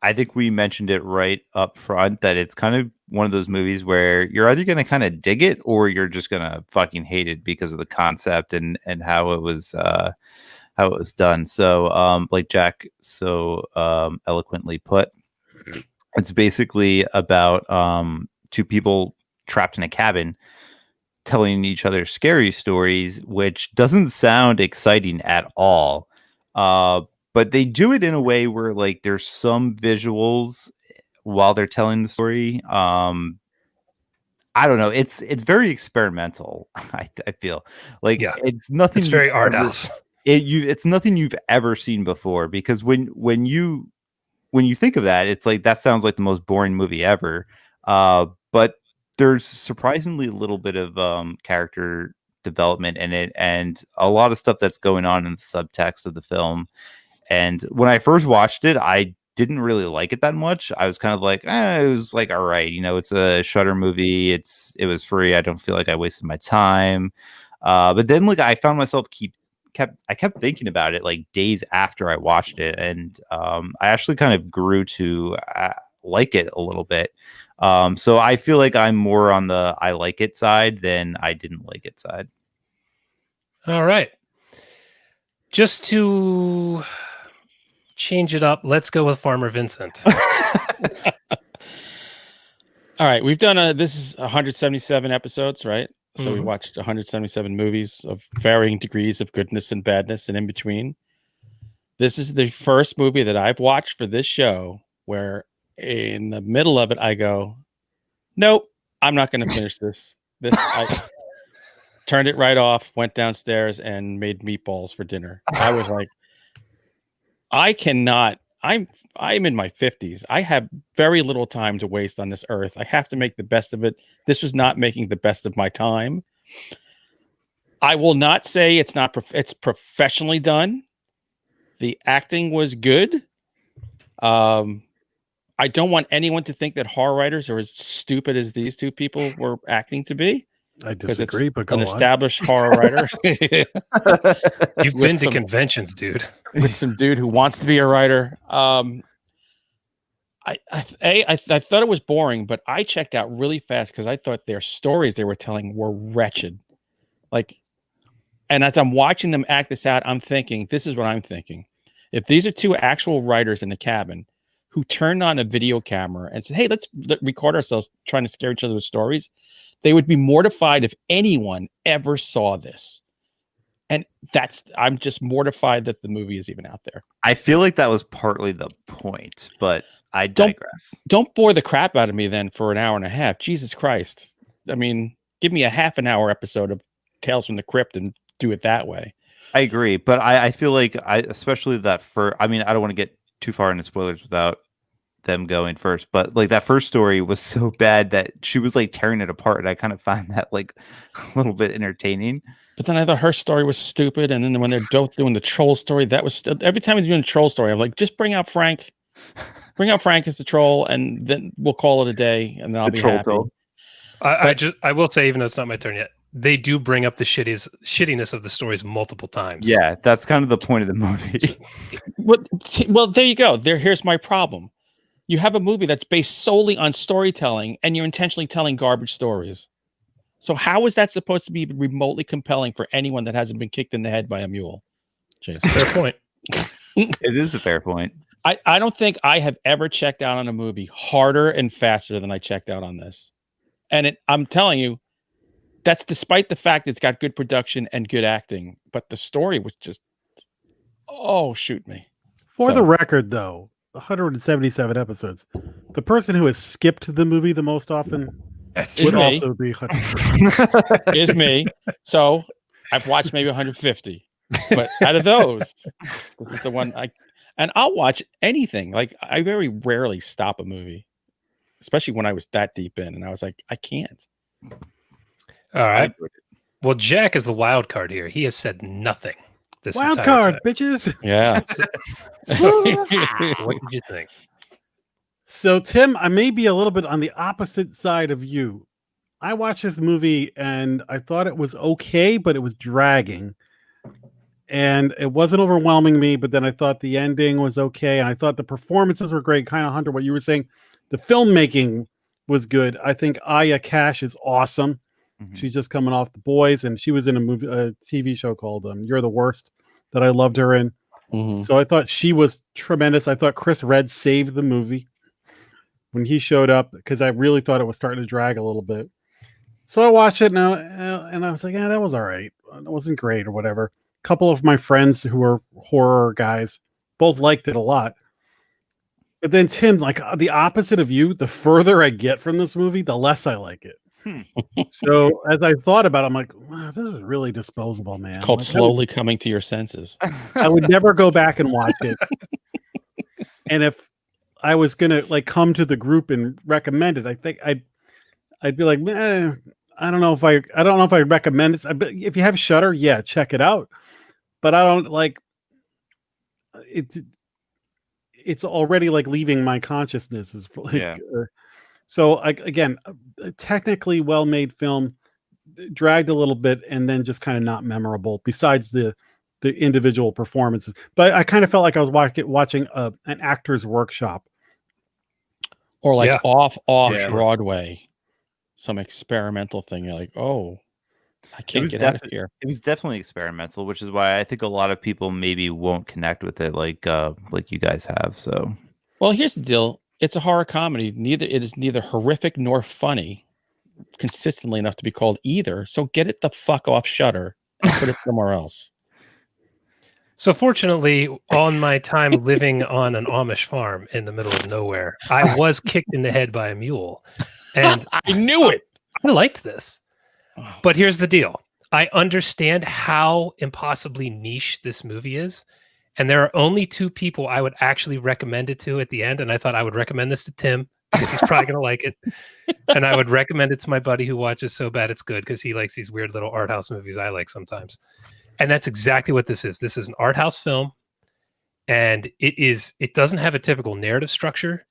[SPEAKER 7] I think we mentioned it right up front that it's kind of one of those movies where you're either going to kind of dig it or you're just going to fucking hate it because of the concept and how it was done. So, like Jack so eloquently put, it's basically about two people trapped in a cabin telling each other scary stories, which doesn't sound exciting at all. But they do it in a way where like there's some visuals while they're telling the story. I don't know. It's very experimental. I feel like it's nothing.
[SPEAKER 5] It's very art house.
[SPEAKER 7] It's nothing you've ever seen before, because when you think of that, it's like that sounds like the most boring movie ever. But there's surprisingly a little bit of character development in it, and a lot of stuff that's going on in the subtext of the film. And when I first watched it, I didn't really like it that much. I was kind of like, it was like, all right, it's a Shudder movie. It was free. I don't feel like I wasted my time. But then like I found myself kept thinking about it like days after I watched it, and I actually kind of grew to like it a little bit. So I feel like I'm more on the I like it side than I didn't like it side.
[SPEAKER 5] All right. Just to change it up, let's go with Farmer Vincent.
[SPEAKER 6] All right, we've done this is 177 episodes, right? So we watched 177 movies of varying degrees of goodness and badness and in between. This is the first movie that I've watched for this show where in the middle of it I go, nope, I'm not going to finish this. I turned it right off, went downstairs and made meatballs for dinner. I was like, I cannot. I'm in my 50s. I have very little time to waste on this earth. I have to make the best of it. This was not making the best of my time. I will not say it's not. It's professionally done. The acting was good. I don't want anyone to think that horror writers are as stupid as these two people were acting to be.
[SPEAKER 8] I disagree, but go
[SPEAKER 6] an
[SPEAKER 8] on.
[SPEAKER 6] established horror wrter.
[SPEAKER 5] You've been to conventions, dude.
[SPEAKER 6] With some dude who wants to be a writer. I thought it was boring, but I checked out really fast because I thought their stories they were telling were wretched. And as I'm watching them act this out, I'm thinking, this is what I'm thinking. If these are two actual writers in the cabin who turned on a video camera and said, hey, let's record ourselves trying to scare each other with stories, they would be mortified if anyone ever saw this. And I'm just mortified that the movie is even out there.
[SPEAKER 7] I feel like that was partly the point, but I digress.
[SPEAKER 6] Don't bore the crap out of me then for an hour and a half. Jesus Christ. I mean, give me a half an hour episode of Tales from the Crypt and do it that way.
[SPEAKER 7] I agree, but I feel like especially that I don't want to get too far into spoilers without them going first, but like that first story was so bad that she was like tearing it apart, and I kind of find that like a little bit entertaining.
[SPEAKER 6] But then I thought her story was stupid, and then when they're both doing the troll story, that was every time we're doing a troll story, I'm like, just bring out Frank as the troll, and then we'll call it a day, and then I'll be happy.
[SPEAKER 7] Troll.
[SPEAKER 5] I will say, even though it's not my turn yet, they do bring up the shittiness of the stories multiple times.
[SPEAKER 7] Yeah, that's kind of the point of the movie.
[SPEAKER 6] Well, there you go. Here's my problem. You have a movie that's based solely on storytelling, and you're intentionally telling garbage stories. So how is that supposed to be remotely compelling for anyone that hasn't been kicked in the head by a mule?
[SPEAKER 5] It's a fair point.
[SPEAKER 7] It is a fair point.
[SPEAKER 6] I don't think I have ever checked out on a movie harder and faster than I checked out on this. And I'm telling you, that's despite the fact it's got good production and good acting, but the story was just, shoot me.
[SPEAKER 8] For the record, though, 177 episodes. The person who has skipped the movie the most often would also be
[SPEAKER 6] is me. So I've watched maybe 150, but out of those, this is the one I'll watch anything. Like I very rarely stop a movie, especially when I was that deep in, and I was like, I can't.
[SPEAKER 5] All right. Well, Jack is the wild card here. He has said nothing. This
[SPEAKER 8] wild
[SPEAKER 5] entire
[SPEAKER 8] card,
[SPEAKER 5] time.
[SPEAKER 8] bitches.
[SPEAKER 6] Yeah.
[SPEAKER 5] What did you think?
[SPEAKER 8] So, Tim, I may be a little bit on the opposite side of you. I watched this movie and I thought it was okay, but it was dragging. And it wasn't overwhelming me, but then I thought the ending was okay. And I thought the performances were great. Kind of, Hunter, what you were saying. The filmmaking was good. I think Aya Cash is awesome. Mm-hmm. She's just coming off The Boys, and she was in a TV show called You're the Worst that I loved her in. Mm-hmm. So I thought she was tremendous. I thought Chris Redd saved the movie when he showed up, because I really thought it was starting to drag a little bit. So I watched it now, and I was like, yeah, that was all right. It wasn't great or whatever. A couple of my friends who are horror guys both liked it a lot. But then, Tim, like the opposite of you, the further I get from this movie, the less I like it. So as I thought about it, I'm like, wow, this is really disposable, man.
[SPEAKER 6] It's called
[SPEAKER 8] like,
[SPEAKER 6] slowly coming to your senses.
[SPEAKER 8] I would never go back and watch it. And if I was gonna like come to the group and recommend it, I think I'd be like, I don't know if I recommend it. If you have Shudder, yeah, check it out. But I don't like it. It's already like leaving my consciousness. Is like,
[SPEAKER 7] yeah.
[SPEAKER 8] So again, a technically well-made film, dragged a little bit, and then just kind of not memorable. Besides the individual performances, but I kind of felt like I was watching an actor's workshop,
[SPEAKER 6] or like off Broadway, some experimental thing. You're like, oh, I can't get out of here.
[SPEAKER 7] It was definitely experimental, which is why I think a lot of people maybe won't connect with it like you guys have. So,
[SPEAKER 6] well, here's the deal. It's a horror comedy. It is neither horrific nor funny consistently enough to be called either. So get it the fuck off Shudder and put it somewhere else.
[SPEAKER 5] So fortunately, on my time living on an Amish farm in the middle of nowhere, I was kicked in the head by a mule. And
[SPEAKER 6] I knew it.
[SPEAKER 5] I liked this. But here's the deal. I understand how impossibly niche this movie is. And there are only two people I would actually recommend it to at the end. And I thought I would recommend this to Tim because he's probably going to like it. And I would recommend it to my buddy who watches So Bad It's Good because he likes these weird little art house movies I like sometimes. And that's exactly what this is. This is an art house film. And it doesn't have a typical narrative structure.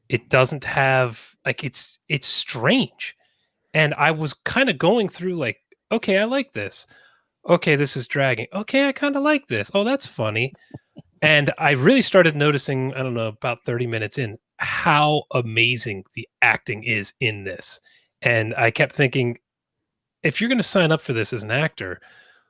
[SPEAKER 5] It doesn't have it's strange. And I was kind of going through like, okay, I like this. Okay, this is dragging. Okay, I kind of like this. Oh, that's funny. And I really started noticing, I don't know, about 30 minutes in, how amazing the acting is in this. And I kept thinking, if you're going to sign up for this as an actor,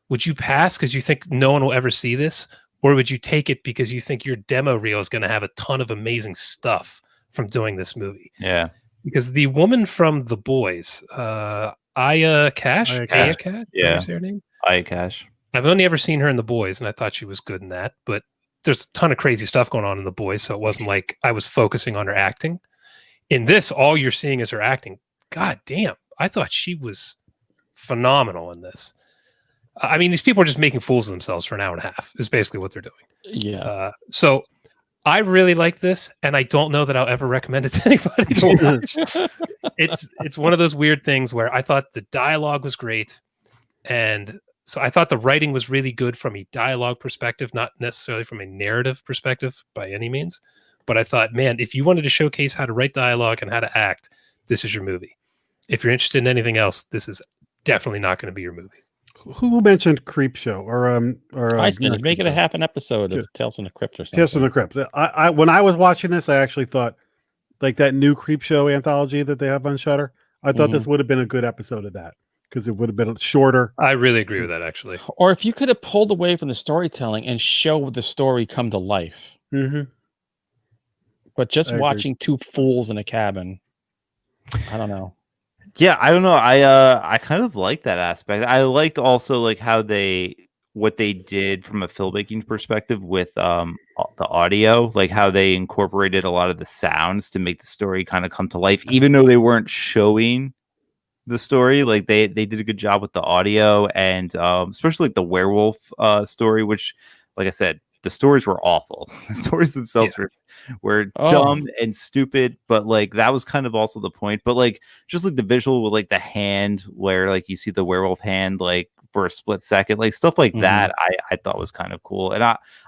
[SPEAKER 5] would you pass because you think no one will ever see this? Or would you take it because you think your demo reel is going to have a ton of amazing stuff from doing this movie?
[SPEAKER 7] Yeah.
[SPEAKER 5] Because the woman from The Boys, Aya Cash? Aya Cash?
[SPEAKER 7] Yeah.
[SPEAKER 5] Her name?
[SPEAKER 7] Aya Cash.
[SPEAKER 5] I've only ever seen her in The Boys, and I thought she was good in that. But there's a ton of crazy stuff going on in The Boys, so it wasn't like I was focusing on her acting. In this, all you're seeing is her acting. God damn. I thought she was phenomenal in this. I mean, these people are just making fools of themselves for an hour and a half is basically what they're doing.
[SPEAKER 6] Yeah.
[SPEAKER 5] So I really like this, and I don't know that I'll ever recommend it to anybody to watch. It's one of those weird things where I thought the dialogue was great, and so I thought the writing was really good from a dialogue perspective, not necessarily from a narrative perspective by any means. But I thought, man, if you wanted to showcase how to write dialogue and how to act, this is your movie. If you're interested in anything else, this is definitely not going to be your movie.
[SPEAKER 8] Who mentioned Creep Show
[SPEAKER 6] I said make it a half an episode of Tales from the Crypt or something.
[SPEAKER 8] Tales from the Crypt. I when I was watching this, I actually thought like that new Creep Show anthology that they have on Shudder. I thought this would have been a good episode of that because it would have been shorter.
[SPEAKER 5] I really agree with that, actually.
[SPEAKER 6] Or if you could have pulled away from the storytelling and show the story come to life.
[SPEAKER 8] Mm-hmm.
[SPEAKER 6] But just watching two fools in a cabin, I don't know.
[SPEAKER 7] Yeah, I don't know. I kind of like that aspect. I liked also like how what they did from a filmmaking perspective with the audio, like how they incorporated a lot of the sounds to make the story kind of come to life, even though they weren't showing the story. Like they did a good job with the audio, and especially like the werewolf story, which, like I said, the stories were awful. The stories themselves were dumb and stupid, but like that was kind of also the point. But like just like the visual with like the hand where like you see the werewolf hand like for a split second, like stuff like that I thought was kind of cool. And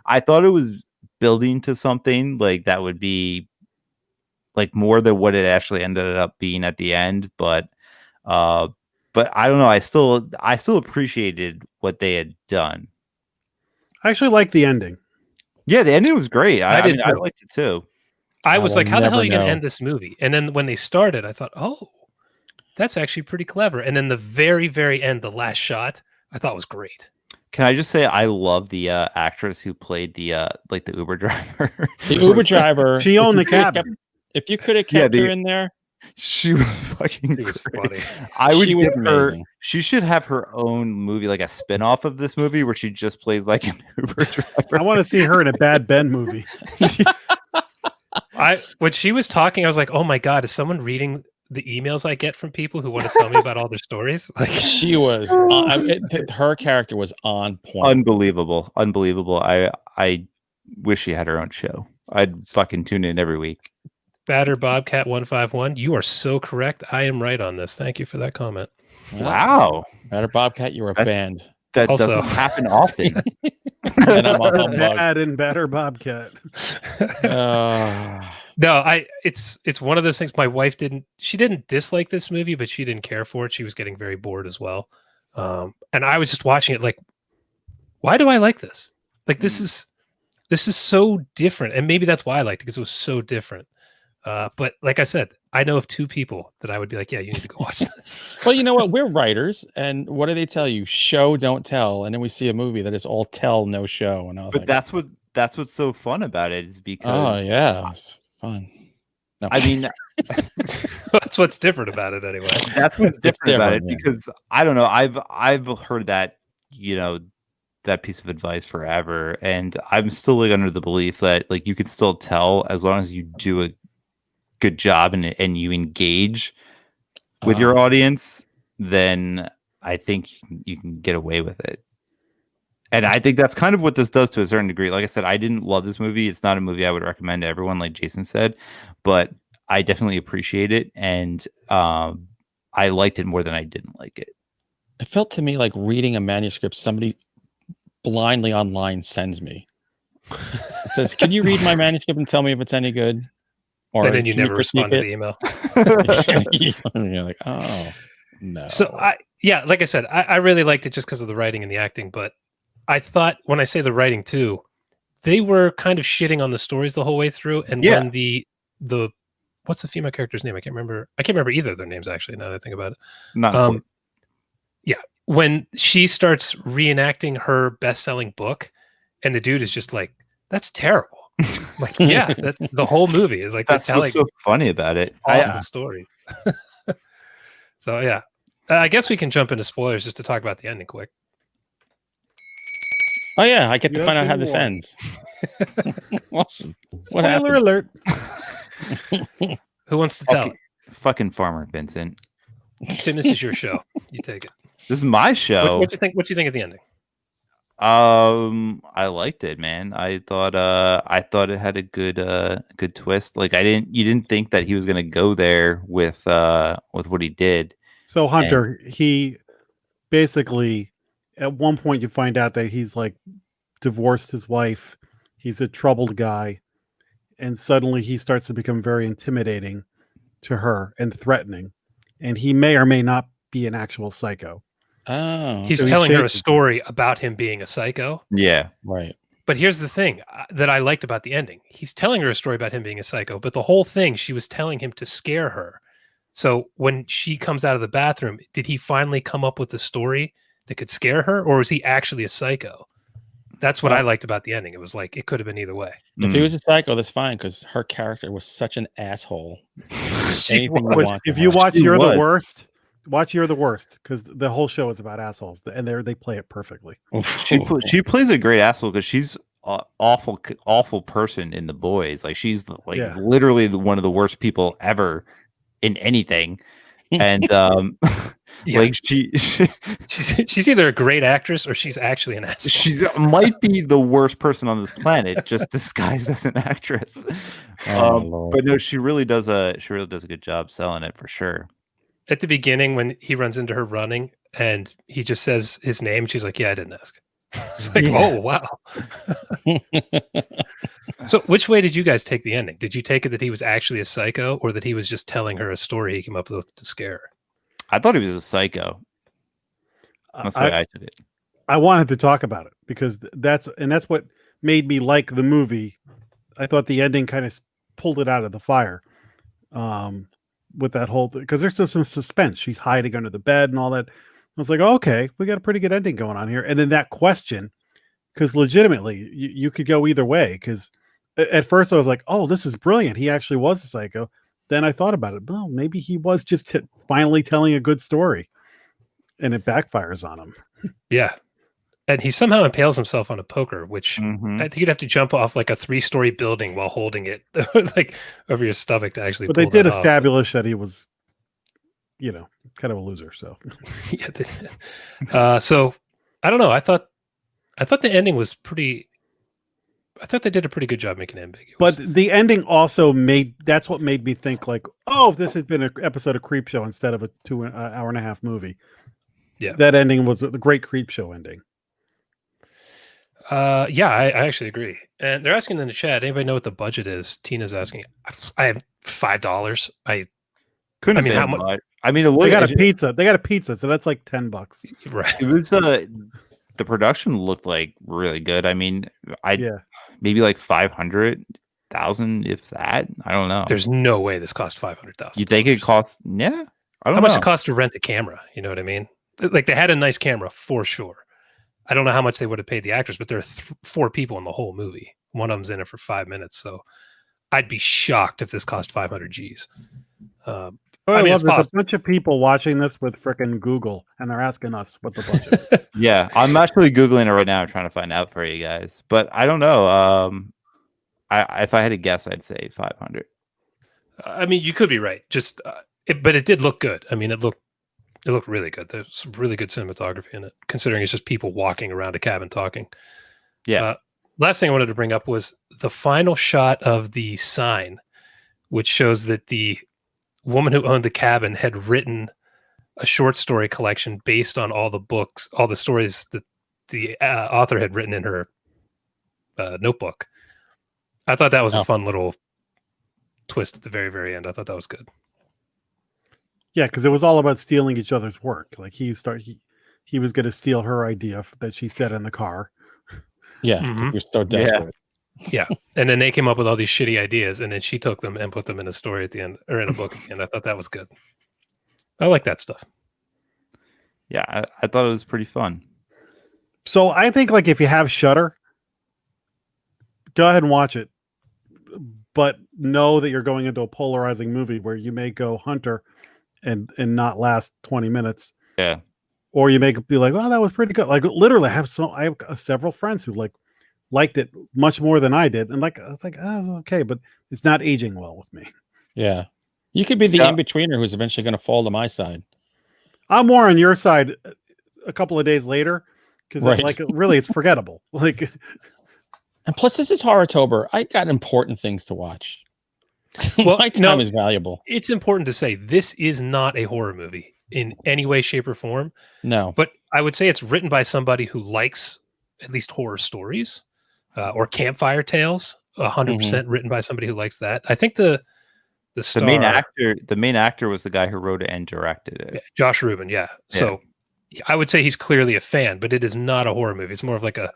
[SPEAKER 7] I thought it was building to something like that would be like more than what it actually ended up being at the end. But I don't know. I still appreciated what they had done.
[SPEAKER 8] I actually like the ending.
[SPEAKER 7] Yeah, the ending was great. I mean, I
[SPEAKER 5] too.
[SPEAKER 7] liked it too.
[SPEAKER 5] I was like, how the hell are you going
[SPEAKER 6] know.
[SPEAKER 5] to end this movie? And then when they started, I thought, oh, that's actually pretty clever. And then the very, very end, the last shot, I thought was great.
[SPEAKER 7] Can I just say I love the actress who played the like the Uber driver?
[SPEAKER 6] The Uber driver.
[SPEAKER 8] She owned the cabin.
[SPEAKER 6] If you could have kept her in there,
[SPEAKER 7] she was fucking
[SPEAKER 5] It was
[SPEAKER 7] great.
[SPEAKER 5] funny.
[SPEAKER 7] I would
[SPEAKER 6] She was
[SPEAKER 7] give her.
[SPEAKER 6] amazing.
[SPEAKER 7] She should have her own movie, like a spin-off of this movie, where she just plays like an Uber driver.
[SPEAKER 8] I want to see her in a Bad Ben movie.
[SPEAKER 5] When she was talking, I was like, oh my God, is someone reading the emails I get from people who want to tell me about all their stories? Like,
[SPEAKER 6] she was. Her character was on point.
[SPEAKER 7] Unbelievable. I wish she had her own show. I'd fucking tune in every week.
[SPEAKER 5] Batter Bobcat 151, you are so correct. I am right on this. Thank you for that comment.
[SPEAKER 7] Wow.
[SPEAKER 6] Better Bobcat, you were banned.
[SPEAKER 7] That
[SPEAKER 5] Also-
[SPEAKER 7] doesn't happen often.
[SPEAKER 6] And I'm a humbug.
[SPEAKER 8] Bad and Better Bobcat.
[SPEAKER 5] No, it's one of those things. My wife didn't dislike this movie, but she didn't care for it. She was getting very bored as well. And I was just watching it like, why do I like this? Like this is so different. And maybe that's why I liked it, because it was so different. But like I said, I know of two people that I would be like, yeah, you need to go watch this.
[SPEAKER 6] Well, you know what? We're writers, and what do they tell you? Show, don't tell. And then we see a movie that is all tell, no show. And I was
[SPEAKER 7] But
[SPEAKER 6] like,
[SPEAKER 7] that's what's so fun about it is
[SPEAKER 6] oh
[SPEAKER 7] because
[SPEAKER 6] yeah, it's fun. No.
[SPEAKER 7] I mean
[SPEAKER 5] That's what's different about it anyway.
[SPEAKER 7] that's what's different about it
[SPEAKER 6] different, yeah.
[SPEAKER 7] because I don't know. I've heard that, you know, that piece of advice forever, and I'm still like under the belief that like you can still tell as long as you do a good job and you engage with your audience, then I think you can get away with it. And I think that's kind of what this does to a certain degree. Like I said, I didn't love this movie. It's not a movie I would recommend to everyone, like Jason said, but I definitely appreciate it, and I liked it more than I didn't like it.
[SPEAKER 6] It felt to me like reading a manuscript somebody blindly online sends me. It says, "Can you read my manuscript and tell me if it's any good?" Or
[SPEAKER 5] And then you
[SPEAKER 6] "Can
[SPEAKER 5] never
[SPEAKER 6] critique
[SPEAKER 5] respond to
[SPEAKER 6] it?"
[SPEAKER 5] the email.
[SPEAKER 6] And you're like, oh no.
[SPEAKER 5] So like I said, I really liked it just because of the writing and the acting. But I thought when I say the writing too, they were kind of shitting on the stories the whole way through. And when the what's the female character's name? I can't remember either of their names actually. Now that I think about it.
[SPEAKER 7] Not important.
[SPEAKER 5] When she starts reenacting her best-selling book, and the dude is just like, "That's terrible." Like, yeah, that's the whole movie is like
[SPEAKER 7] That's
[SPEAKER 5] they're
[SPEAKER 7] what's
[SPEAKER 5] telling
[SPEAKER 7] so funny about it.
[SPEAKER 5] awful stories. So yeah, I guess we can jump into spoilers just to talk about the ending quick.
[SPEAKER 6] Oh yeah, I get to
[SPEAKER 8] Yep,
[SPEAKER 6] find out how
[SPEAKER 8] we
[SPEAKER 6] this
[SPEAKER 8] won.
[SPEAKER 6] ends. Awesome. What
[SPEAKER 8] Spoiler
[SPEAKER 6] happened?
[SPEAKER 8] alert.
[SPEAKER 5] Who wants to tell it?
[SPEAKER 7] Fucking Farmer Vincent.
[SPEAKER 5] Tim, this is your show. You take it.
[SPEAKER 7] This is my show.
[SPEAKER 5] What do you think? What do you think of the ending?
[SPEAKER 7] I liked it, man. I thought it had a good twist. Like you didn't think that he was gonna go there with what he did.
[SPEAKER 8] So Hunter, he basically at one point you find out that he's like divorced his wife. He's a troubled guy, and suddenly he starts to become very intimidating to her and threatening. And he may or may not be an actual psycho.
[SPEAKER 6] Oh,
[SPEAKER 5] He's
[SPEAKER 8] So he
[SPEAKER 5] telling her a
[SPEAKER 8] changes it.
[SPEAKER 5] story about him being a psycho.
[SPEAKER 7] Yeah.
[SPEAKER 6] right.
[SPEAKER 5] But here's the thing that I liked about the ending. He's telling her a story about him being a psycho, but the whole thing, she was telling him to scare her. So when she comes out of the bathroom, did he finally come up with a story that could scare her, or was he actually a psycho? That's what I liked about the ending. It was like, it could have been either way.
[SPEAKER 6] If he was a psycho, that's fine because her character was such an asshole. Anything you
[SPEAKER 8] Which,
[SPEAKER 6] want
[SPEAKER 8] if
[SPEAKER 6] from
[SPEAKER 8] you
[SPEAKER 6] her.
[SPEAKER 8] watch
[SPEAKER 7] She
[SPEAKER 8] You're
[SPEAKER 7] was.
[SPEAKER 8] the Worst, watch You're the Worst, because the whole show is about assholes, and they play it perfectly.
[SPEAKER 7] She plays a great asshole because she's awful person in The Boys. Like she's
[SPEAKER 8] Yeah.
[SPEAKER 7] literally one of the worst people ever in anything. And
[SPEAKER 5] Yeah.
[SPEAKER 7] like
[SPEAKER 5] she's either a great actress or she's actually an asshole.
[SPEAKER 7] she's might be the worst person on this planet, just disguised as an actress.
[SPEAKER 6] Lord.
[SPEAKER 7] But no, she really does a good job selling it for sure.
[SPEAKER 5] At the beginning, when he runs into her running and he just says his name, she's like, "Yeah, I didn't ask." It's like, oh wow. So, which way did you guys take the ending? Did you take it that he was actually a psycho, or that he was just telling her a story he came up with to scare her?
[SPEAKER 7] I thought he was a psycho. That's the way I took it.
[SPEAKER 8] I wanted to talk about it because that's what made me like the movie. I thought the ending kind of pulled it out of the fire with that whole thing, because there's still some suspense. She's hiding under the bed and all that. I was like, oh, okay, we got a pretty good ending going on here. And then that question, because legitimately you could go either way. Because at first I was like, oh, this is brilliant. He actually was a psycho. Then I thought about it. Well, maybe he was just finally telling a good story, and it backfires on him.
[SPEAKER 5] Yeah. And he somehow impales himself on a poker, which I think you'd have to jump off like a 3-story building while holding it like over your stomach to actually.
[SPEAKER 8] But they
[SPEAKER 5] pull
[SPEAKER 8] did
[SPEAKER 5] that off.
[SPEAKER 8] establish that he was, kind of a loser. So
[SPEAKER 5] Yeah. So I don't know. I thought the ending was pretty. I thought they did a pretty good job making it ambiguous.
[SPEAKER 8] But the ending also that's what made me think like, oh, if this had been an episode of Creepshow instead of a 2 hour and a half movie,
[SPEAKER 5] yeah,
[SPEAKER 8] that ending was the great Creepshow ending.
[SPEAKER 5] Yeah, I actually agree. And they're asking in the chat, anybody know what the budget is? Tina's asking. I have $5. I
[SPEAKER 7] Couldn't
[SPEAKER 5] mean,
[SPEAKER 7] have
[SPEAKER 5] how
[SPEAKER 7] been
[SPEAKER 5] much?
[SPEAKER 7] much. I mean,
[SPEAKER 8] They got a pizza. They got a pizza, so that's like $10.
[SPEAKER 5] Right.
[SPEAKER 7] It was the production looked like really good. I mean, maybe like 500,000, if that. I don't know.
[SPEAKER 5] There's no way this cost $500,000.
[SPEAKER 7] You think it cost? Yeah, I don't know.
[SPEAKER 5] How much it cost to rent a camera? You know what I mean? Like they had a nice camera for sure. I don't know how much they would have paid the actors, but there are 4 people in the whole movie. One of them's in it for 5 minutes, so I'd be shocked if this cost 500 G's. I mean, it's
[SPEAKER 8] there's a
[SPEAKER 5] possible.
[SPEAKER 8] bunch of people watching this with frickin' Google, and they're asking us what the budget is.
[SPEAKER 7] Yeah, I'm actually Googling it right now, trying to find out for you guys. But I don't know. If I had to guess, I'd say 500.
[SPEAKER 5] I mean, you could be right. Just, but it did look good. I mean, it looked really good. There's some really good cinematography in it, considering it's just people walking around a cabin talking.
[SPEAKER 7] Yeah.
[SPEAKER 5] Last thing I wanted to bring up was the final shot of the sign, which shows that the woman who owned the cabin had written a short story collection based on all the stories that the author had written in her notebook. I thought that was a fun little twist at the very, very end. I thought that was good.
[SPEAKER 8] Yeah, because it was all about stealing each other's work. Like he was going to steal her idea that she said in the car.
[SPEAKER 6] Yeah, you're so desperate.
[SPEAKER 5] Yeah, and then they came up with all these shitty ideas, and then she took them and put them in a story at the end, or in a book at the end. I thought that was good. I like that stuff.
[SPEAKER 7] Yeah, I thought it was pretty fun.
[SPEAKER 8] So I think like if you have Shudder, go ahead and watch it, but know that you're going into a polarizing movie where you may go Hunter and not last 20 minutes.
[SPEAKER 7] Yeah.
[SPEAKER 8] Or you may be like, "Oh, that was pretty good." Like literally, I have several friends who liked it much more than I did, and I was like, "Oh, it's okay," but it's not aging well with me.
[SPEAKER 6] Yeah, you could be the in-betweener who's eventually going to fall to my side.
[SPEAKER 8] I'm more on your side a couple of days later because
[SPEAKER 6] Right.
[SPEAKER 8] like really it's forgettable. Like,
[SPEAKER 6] And plus, this is Horror-tober. I got important things to watch.
[SPEAKER 5] Well,
[SPEAKER 6] My time is valuable.
[SPEAKER 5] It's important to say this is not a horror movie in any way, shape, or form.
[SPEAKER 6] No.
[SPEAKER 5] But I would say it's written by somebody who likes at least horror stories or campfire tales. 100% written by somebody who likes that. I think the
[SPEAKER 7] main actor was the guy who wrote it and directed it.
[SPEAKER 5] Josh Rubin, yeah. So I would say he's clearly a fan, but it is not a horror movie. It's more of like a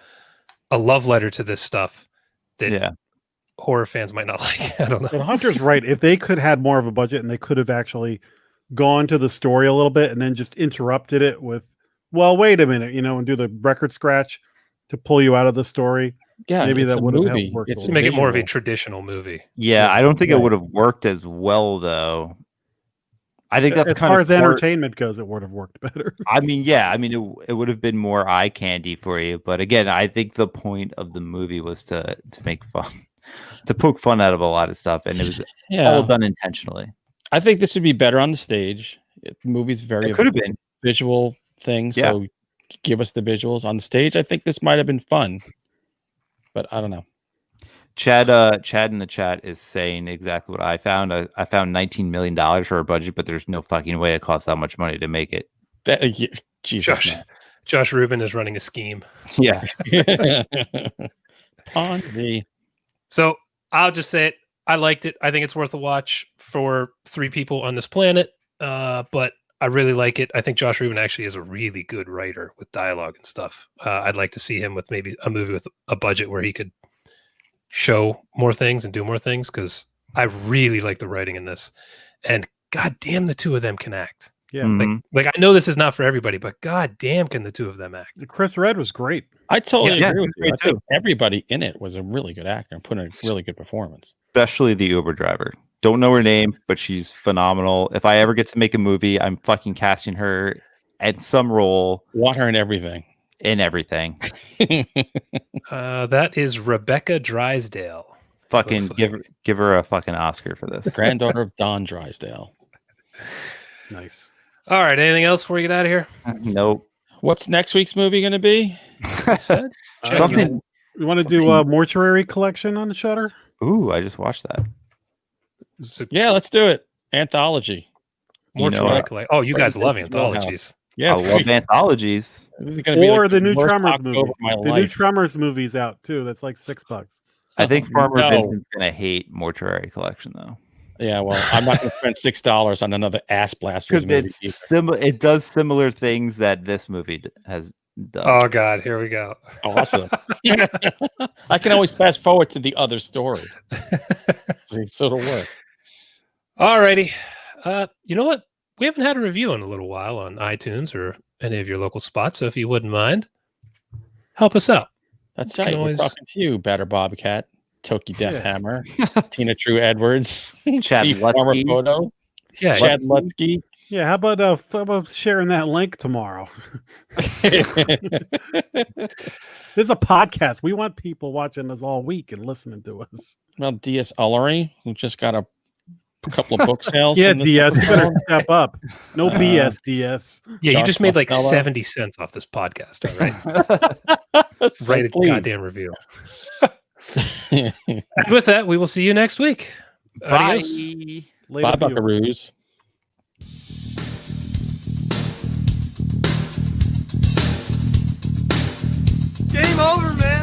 [SPEAKER 5] love letter to this stuff that horror fans might not like. I don't know.
[SPEAKER 8] But Hunter's right. If they could had more of a budget and they could have actually gone to the story a little bit and then just interrupted it with, well, wait a minute, and do the record scratch to pull you out of the story.
[SPEAKER 6] Yeah,
[SPEAKER 8] maybe that would have
[SPEAKER 6] movie.
[SPEAKER 8] worked.
[SPEAKER 5] To make it more of a traditional movie.
[SPEAKER 7] Yeah, I don't think it would have worked as well, though. I think that's
[SPEAKER 8] as
[SPEAKER 7] kind
[SPEAKER 8] far
[SPEAKER 7] of
[SPEAKER 8] as entertainment goes, it would have worked better.
[SPEAKER 7] I mean, it would have been more eye candy for you. But again, I think the point of the movie was to make fun, to poke fun out of a lot of stuff, and it was all done intentionally.
[SPEAKER 6] I think this would be better on the stage. The movie's very
[SPEAKER 7] could have been
[SPEAKER 6] visual thing, so give us the visuals on the stage. I think this might have been fun, but I don't know.
[SPEAKER 7] Chad in the chat is saying exactly what I found. I found $19 million for a budget, but there's no fucking way it costs that much money to make it.
[SPEAKER 6] Jesus,
[SPEAKER 5] Josh Rubin is running a scheme.
[SPEAKER 7] Yeah.
[SPEAKER 5] So I'll just say it. I liked it. I think it's worth a watch for 3 people on this planet. But I really like it. I think Josh Rubin actually is a really good writer with dialogue and stuff. I'd like to see him with maybe a movie with a budget where he could show more things and do more things, because I really like the writing in this. And god damn, the two of them can act.
[SPEAKER 8] Yeah.
[SPEAKER 5] Like I know this is not for everybody, but god damn, can the two of them act.
[SPEAKER 8] Chris Redd was great.
[SPEAKER 6] I totally agree with you. I think everybody in it was a really good actor and put in a really good performance.
[SPEAKER 7] Especially the Uber driver. Don't know her name, but she's phenomenal. If I ever get to make a movie, I'm fucking casting her at some role.
[SPEAKER 6] Want her in everything.
[SPEAKER 5] That is Rebecca Drysdale.
[SPEAKER 7] Fucking give her a fucking Oscar for this.
[SPEAKER 6] Granddaughter of Don Drysdale.
[SPEAKER 8] Nice.
[SPEAKER 5] All right. Anything else before we get out of here?
[SPEAKER 7] Nope.
[SPEAKER 6] What's next week's movie going to be?
[SPEAKER 7] Something.
[SPEAKER 8] You want to do a Mortuary Collection on the Shudder?
[SPEAKER 7] Ooh, I just watched that.
[SPEAKER 6] Yeah, let's do it. Anthology.
[SPEAKER 5] Mortuary Collection. Oh, you guys love anthologies.
[SPEAKER 6] Yeah,
[SPEAKER 7] I love anthologies.
[SPEAKER 6] This is gonna be
[SPEAKER 8] or
[SPEAKER 6] like
[SPEAKER 8] the new
[SPEAKER 6] worst
[SPEAKER 8] Tremors
[SPEAKER 6] October
[SPEAKER 8] movie.
[SPEAKER 6] of my
[SPEAKER 8] The new
[SPEAKER 6] life.
[SPEAKER 8] Tremors movie's out too. That's like $6.
[SPEAKER 7] I think Farmer
[SPEAKER 6] No.
[SPEAKER 7] Vincent's gonna hate Mortuary Collection though.
[SPEAKER 6] Yeah, well, I'm not going to spend $6 on another ass blasters
[SPEAKER 7] Because
[SPEAKER 6] movie.
[SPEAKER 7] it does similar things that this movie has done.
[SPEAKER 5] Oh God, here we go.
[SPEAKER 6] Awesome. I can always fast forward to the other story, so it'll work.
[SPEAKER 5] All righty. You know what? We haven't had a review in a little while on iTunes or any of your local spots. So if you wouldn't mind, help us out.
[SPEAKER 6] That's
[SPEAKER 5] You
[SPEAKER 6] right.
[SPEAKER 5] can
[SPEAKER 6] We're
[SPEAKER 5] always-
[SPEAKER 6] talking to you, Batter Bobcat, Toki Deathhammer, Tina True Edwards,
[SPEAKER 7] Chad
[SPEAKER 6] Steve Farmer
[SPEAKER 7] Lutzke.
[SPEAKER 6] Photo,
[SPEAKER 5] Yeah.
[SPEAKER 6] Chad Lutzke.
[SPEAKER 8] Yeah, how about sharing that link tomorrow? This is a podcast. We want people watching us all week and listening to us.
[SPEAKER 6] Well, D.S. Ullery, who just got a couple of book sales.
[SPEAKER 8] Yeah,
[SPEAKER 6] from this
[SPEAKER 8] DS, you better
[SPEAKER 6] episode.
[SPEAKER 8] step up. No BS, DS.
[SPEAKER 5] Yeah, you
[SPEAKER 6] Josh
[SPEAKER 5] just made like
[SPEAKER 6] Martello.
[SPEAKER 5] 70 cents off this podcast. All right.
[SPEAKER 6] So
[SPEAKER 5] Write a
[SPEAKER 6] please.
[SPEAKER 5] goddamn review. And with that, we will see you next week. Adios.
[SPEAKER 8] Later,
[SPEAKER 6] Bye,
[SPEAKER 8] viewer.
[SPEAKER 6] Buckaroos.
[SPEAKER 2] Game over, man.